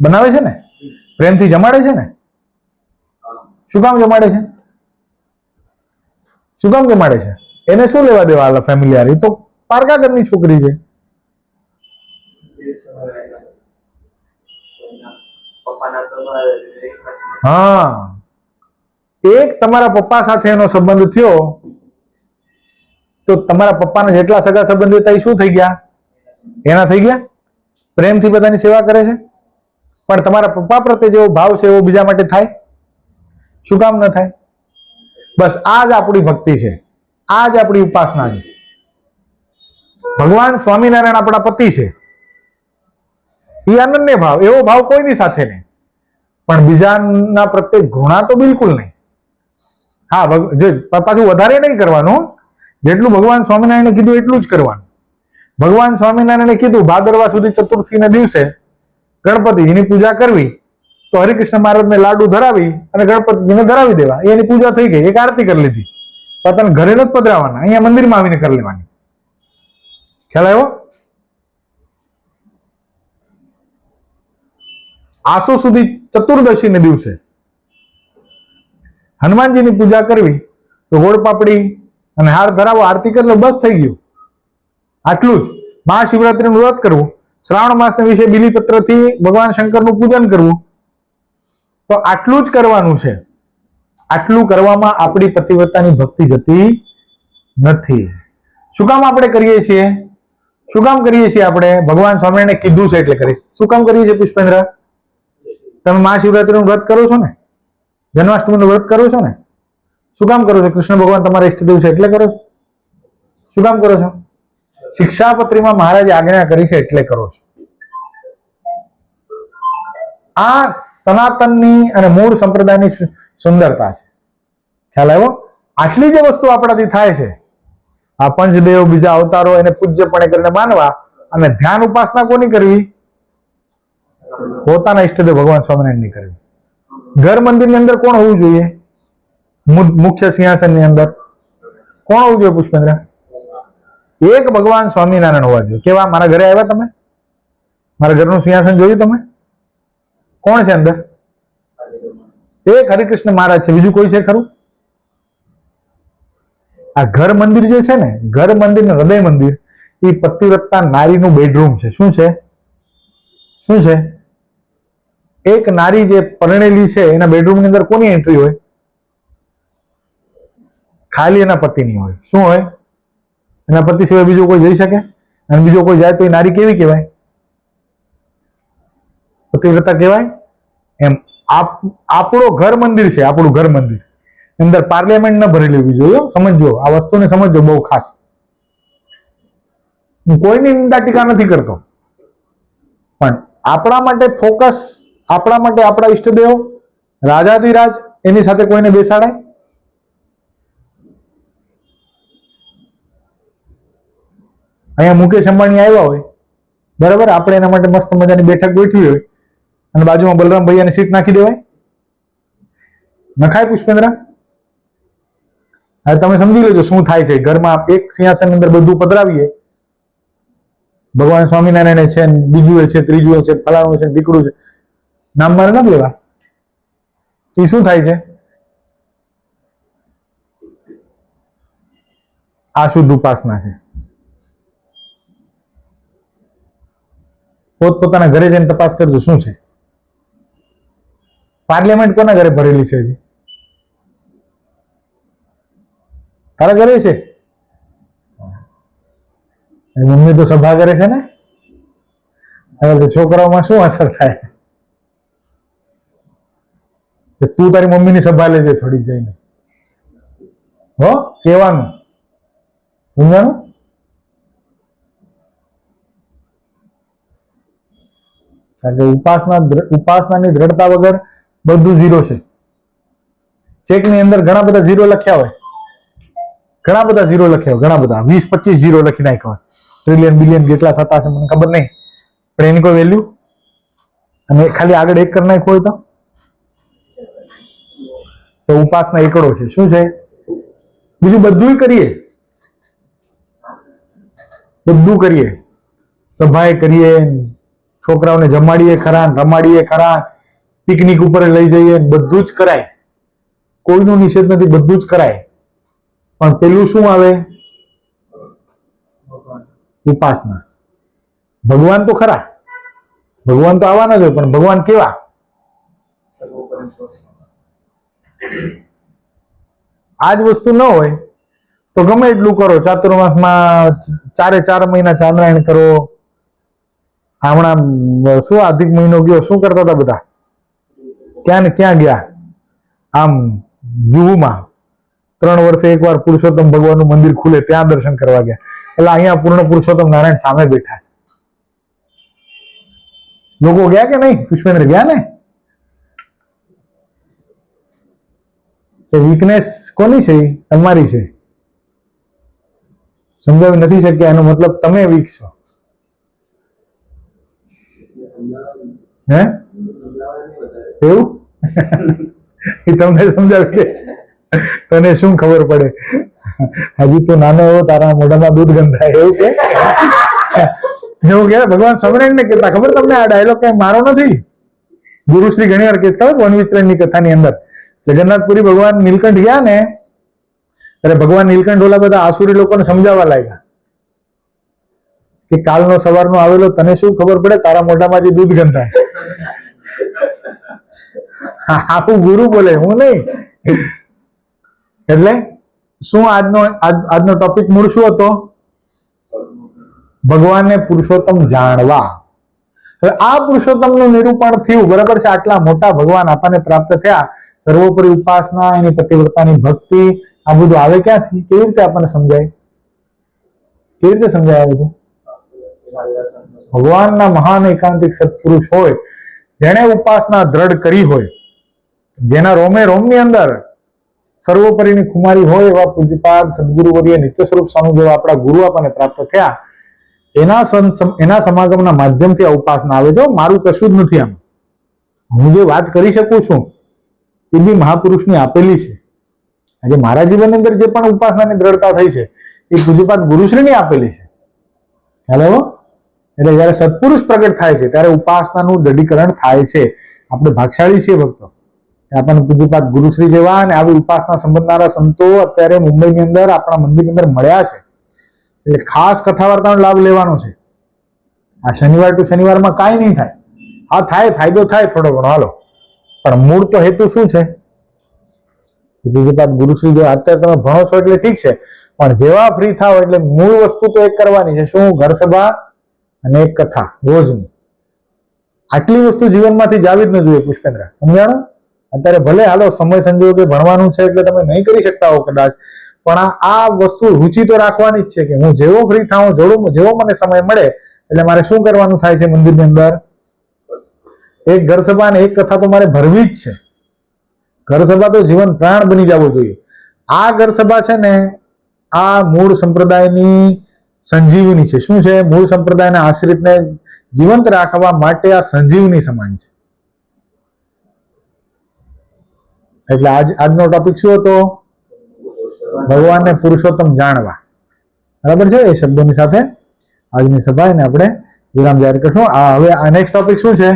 બનાવે છે ને, પ્રેમથી જમાડે છે ને. શું કામ જમાડે છે? શું કામ જમાડે છે? એને શું લેવા દેવા ફેમિલી યાર? એ તો પારકા ઘરની છોકરી છે. હા, એક તમારા પપ્પા સાથે એનો સંબંધ થયો તો તમારા પપ્પાના જેટલા સગા સંબંધી હતા એ શું થઈ ગયા? એના થઈ ગયા. પ્રેમથી બધાની સેવા કરે છે, પણ તમારા પપ્પા પ્રત્યે જેવો ભાવ છે એવો બીજા માટે થાય? શું કામ ન થાય? બસ આ જ આપણી ભક્તિ છે, આ જ આપણી ઉપાસના છે. ભગવાન સ્વામિનારાયણ આપણા પતિ છે, એ અનન્ય ભાવ, એવો ભાવ કોઈની સાથે નહીં, પણ બીજાના પ્રત્યે ઘૃણા તો બિલકુલ નહીં. હા, જો પાછું વધારે નહીં કરવાનું, જેટલું ભગવાન સ્વામિનારાયણે કીધું એટલું જ કરવાનું. ભગવાન સ્વામિનારાયણે કીધું ભાદરવા સુધી ચતુર્થીના દિવસે ગણપતિજીની પૂજા કરવી, તો હરિકૃષ્ણ મહારાજને લાડુ ધરાવી અને ગણપતિજીને ધરાવી દેવા, એની પૂજા થઈ ગઈ, એક આરતી કરી લીધી. પોતાને ઘરે નથી પધરાવાના, અહીંયા મંદિરમાં આવીને કરી લેવાની. ખ્યાલ આવ્યો? આસો સુધી ચતુર્દશીને દિવસે હનુમાનજીની પૂજા કરવી, તો ગોળ પાપડી અને હાર ધરાવો, આરતી કરી લો, બસ થઈ ગયું. આટલું જ. મહાશિવરાત્રીનું વ્રત કરવું, શ્રાવણ માસના વિશે બિલીપત્રથી ભગવાન શંકરનું પૂજન કરવું, તો આટલું જ કરવાનું છે. આટલું કરવામાં આપણી પતિવ્રતાની ભક્તિ જતી નથી. શું કામ આપણે કરીએ છીએ? શું કામ કરીએ છીએ આપણે? ભગવાન સ્વામિનારાયણે કીધું છે એટલે કરીએ. શું કામ કરીએ છીએ પુષ્પેન્દ્ર? તમે મહાશિવરાત્રીનું વ્રત કરો છો ને, જન્માષ્ટમીનું વ્રત કરો છો ને, શું કામ કરો છો? કૃષ્ણ ભગવાન તમારા ઈષ્ટદેવ છે એટલે કરો છો. શું કામ કરો છો? શિક્ષાપત્રીમાં મહારાજે આજ્ઞા કરી છે એટલે કરો છો. આ સનાતનની અને મૂળ સંપ્રદાયની સુંદરતા છે. ખ્યાલ આવ્યો? આટલી જે વસ્તુ આપણાથી થાય છે, આ પંચદેવ, બીજા અવતારો, એને પૂજ્યપણે કરીને માનવા, અને ધ્યાન ઉપાસના કોની કરવી? પોતાના ઈષ્ટદેવ ભગવાન સ્વામિનારાયણની કરવી. ઘર મંદિરની અંદર કોણ હોવું જોઈએ? મુખ્ય સિંહાસનની અંદર કોણ હોવું જોઈએ પુષ્પેન્દ્ર? એક ભગવાન સ્વામિનારાયણ હોવા જોઈએ. કેવા? મારા ઘરે આવ્યા તમે? મારા ઘરનું સિંહાસન જોયું તમે? કોણ છે અંદર? એક હરિકૃષ્ણ મહારાજ છે, બીજું કોઈ છે ખરું? આ ઘર મંદિર જે છે ને, ઘર મંદિર ને હૃદય મંદિર, એ પતિવ્રતા નારીનું બેડરૂમ છે. શું છે? શું છે? એક નારી જે પરણેલી છે, એના બેડરૂમની અંદર કોની એન્ટ્રી હોય? ખાલી એના પતિની હોય. શું હોય? એના પતિ સિવાય બીજો કોઈ જઈ શકે? અને બીજો કોઈ જાય તો એ નારી કેવી કહેવાય? પતિવ્રતા કહેવાય. એમ આપણો ઘર મંદિર છે, આપણું ઘર મંદિર, અંદર પાર્લિયામેન્ટ ન ભરી લેવી જોઈએ. સમજો, આ વસ્તુને સમજો બહુ ખાસ. હું કોઈની નિંદા ટીકા નથી કરતો, પણ આપણા માટે ફોકસ, આપણા માટે આપણા ઈષ્ટદેવ રાજાધિરાજ, એની સાથે કોઈને બેસાડાય? અહીંયા મુકેશ અંબાણી આવ્યા હોય, બરાબર, આપણે એના માટે મસ્ત મજાની બેઠક ગોઠવી હોય, અને બાજુમાં બલરામ ભૈયાની સીટ નાખી દેવાય? નખાય પુષ્પેન્દ્ર? હવે તમે સમજી લેજો શું થાય છે. ઘરમાં એક સિંહાસન અંદર બધું પધરાવીએ, ભગવાન સ્વામિનારાયણ છે, બીજું છે, ત્રીજું છે, ફલાણું છે, દીકડું છે, નામ મારે નથી લેવા. એ શું થાય છે? આ શુદ્ધ ઉપાસના છે. પોતપોતાના ઘરે જઈને તપાસ કરજો શું છે. પાર્લિયામેન્ટ કોના ઘરે ભરેલી છે? હજી તારા ઘરે છે? મમ્મી તો સભા કરે છે ને, હવે તો છોકરાઓમાં શું અસર થાય? તું તારી મમ્મીની સભા લેજે થોડીક જઈને, હો, કહેવાનું, સમજાણું? કારણ કે ઉપાસનાની દ્રઢતા વગર બધું ઝીરો છે. ચેકની અંદર ઘણા બધા ઝીરો લખ્યા હોય, ઘણા બધા ઝીરો લખ્યા હોય, ઘણા બધા 20-25 ઝીરો લખી નાખ્યા હોય. ટ્રિલિયન બિલિયન કેટલા થતા હશે મને ખબર નહીં, પણ એની કોઈ વેલ્યુ, અને ખાલી આગળ એક કરી નાખ્યો હોય તો ઉપાસના એકડો છે. શું છે? બીજું બધું કરીએ, બધું કરીએ, સભાએ કરીએ, છોકરાઓને જમાડીએ ખરા, રમાડીએ ખરા, પિકનિક ઉપર લઈ જઈએ, બધું જ કરાય, કોઈનો નિષેધ નથી, બધું જ કરાય. પણ પેલું શું આવે? ઉપાસના. ભગવાન તો ખરા, ભગવાન તો આવવાના જ હોય, પણ ભગવાન કેવા? આજ વસ્તુ ન હોય તો ગમે એટલું કરો. ચાતુર્માસમાં 4 મહિના ચાંદ્રાયણ કરો, હમણાં શું અધિક મહિનો ગયો, શું કરતા હતા બધા? ક્યાં ને ક્યાં ગયા? આમ જુહુમાં 3 વર્ષે એકવાર પુરુષોત્તમ ભગવાનનું મંદિર ખુલે ત્યાં દર્શન કરવા ગયા. એટલે અહીંયા પૂર્ણ પુરુષોત્તમ નારાયણ સામે બેઠા છે. લોકો ગયા કે નહીં? પુષ્પેન્દ્ર ગયા ને? એ વીકનેસ કોની છે? તમારી છે. સમજાવી નથી શક્યા એનો મતલબ તમે વીક છો. હે એવું? એ તમને સમજાવી દે. તને શું ખબર પડે? હજી તો નાનો એવો, તારા મોઢામાં દૂધ ગંધાય એવું કે? એવું કે ભગવાન સ્વામિનારાયણ ને કહેતા ખબર તમને? આ ડાયલોગ કઈ મારો નથી. ગુરુશ્રી ઘણી વાર કહેતા ખબર વન વિચરણની કથાની અંદર જગન્નાથપુરી ભગવાન નીલકંઠ ગયા ને ત્યારે ભગવાન નીલકંઠ ઓલા બધા આસુરી લોકોને સમજાવવા લાગ્યા કે કાલનો સવારનો આવેલો તને શું ખબર પડે? તારા મોઢામાંથી દૂધ ગંધાય. આવું ગુરુ બોલે, હું નહીં. એટલે શું આજનો ટોપિક મૂળ શું હતો? ભગવાનને પુરુષોત્તમ જાણવા. હવે આ પુરુષોત્તમનું નિરૂપણ થયું, બરાબર છે? આટલા મોટા ભગવાન આપણને પ્રાપ્ત થયા, સર્વોપરી ઉપાસના, એની પતિવ્રતાની ભક્તિ, આ બધું આવે ક્યાંથી? કેવી રીતે આપણને સમજાય? કેવી રીતે સમજાય આ બધું? ભગવાનના મહાન એકાંતિક સત્પુરુષ હોય, જેણે ઉપાસના દ્રઢ કરી હોય, જેના રોમે રોમની અંદર સર્વોપરીની ખુમારી હોય એવા પૂજ્યપાદ સદગુરુવર્ય નિત્ય સ્વરૂપ સ્વામી જેવા આપણા ગુરુ આપણને પ્રાપ્ત થયા, એના સમાગમના માધ્યમથી આ ઉપાસના આવે. જો મારું કશું જ નથી. આમ હું જે વાત કરી શકું છું એ બી મહાપુરુષની આપેલી છે. આજે મારા જીવનની અંદર જે પણ ઉપાસનાની દ્રઢતા થઈ છે એ પૂજ્યપાદ ગુરુશ્રીની આપેલી છે. ખ્યાલ આવ્યો? એટલે જયારે સત્પુરુષ પ્રગટ થાય છે ત્યારે ઉપાસનાનું દઢીકરણ થાય છે. આપણે ભાગશાળી છીએ ભક્તો, આપણને પૂજ્યપાદ ગુરુશ્રી જેવા અને આવી ઉપાસના સંબંધનારા સંતો અત્યારે મુંબઈની અંદર આપણા મંદિરની અંદર મળ્યા છે. એટલે ખાસ કથા વાર્તાનો લાભ લેવાનો છે. આ શનિવાર ટુ શનિવારમાં કાંઈ નહીં થાય. હા થાય, ફાયદો થાય થોડો ઘણો, હાલો. પણ મૂળ તો હેતુ શું છે? પૂજ્યપાદ ગુરુશ્રી જો અત્યારે તમે ભણો છો એટલે ઠીક છે, પણ જેવા ફ્રી થાવ એટલે મૂળ વસ્તુ તો એક કરવાની છે. શું? ઘર સભા અને એક કથા રોજની. આટલી વસ્તુ જીવનમાંથી જાવી જ ન જોઈએ. પુષ્પેન્દ્ર, સમજાણું? અત્યારે ભલે હાલો સમય સંજોગે ભણવાનું છે એટલે તમે નહીં કરી શકતા હો કદાચ, પણ આ વસ્તુ રુચિ તો રાખવાની જ છે કે હું જેવો ફ્રી થાઉં, જેવો મને સમય મળે એટલે મારે શું કરવાનું થાય છે? મંદિરની અંદર એક ઘર સભા અને એક કથા તો મારે ભરવી જ છે. ઘર સભા તો જીવન પ્રાણ બની જવો જોઈએ. આ ઘર સભા છે ને, આ મૂળ સંપ્રદાયની સંજીવની છે. શું છે? મૂળ સંપ્રદાયના આશ્રિતને જીવંત રાખવા માટે આ સંજીવની સમાન છે. એટલે આજનો ટોપિક શું હતો? ભગવાનને પુરુષોત્તમ જાણવા. બરાબર છે? એ શબ્દોની સાથે આજની સભાને આપણે વિરામ જાહેર કરશું. હવે આ નેક્સ્ટ ટોપિક શું છે?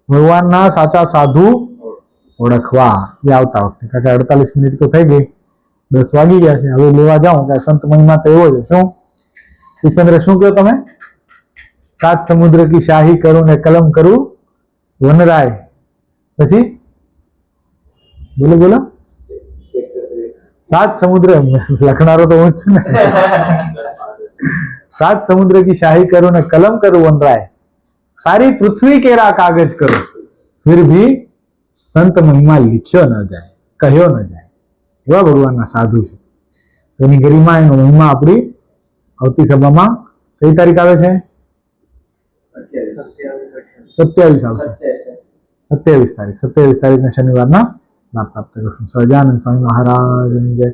ભગવાનના સાચા સાધુ ઓળખવા. એ આવતા વખતે, કારણ કે 48 મિનિટ તો થઈ ગઈ, 10 વાગી ગયા છે. હવે લેવા જાઉં કે સંત મહિમા તો એવો છે. શું પુષ્પેન્દ્ર, શું કહો તમે? 7 સમુદ્ર કી શાહી કરું ને કલમ કરું વનરાય. પછી બોલો બોલો. 7 સમુદ્ર લખનારો તો હું જ છું ને. 7 સમુદ્ર કી શાહી કરું ને કલમ કરું વનરાય, सारी पृथ्वी केरा कागज करो फिर भी संत महिमा लिख्यो न जाए, कह्यो न जाए. एवा भगवान साधु है. तो एनी गरिमा एनो महिमा अपनी आवती सभामां कई तारीख आवे छे? 27 आवशे. 27 तारीख ने शनिवार ना लाभ प्राप्त करशुं. सहजानंद स्वामी महाराज जय.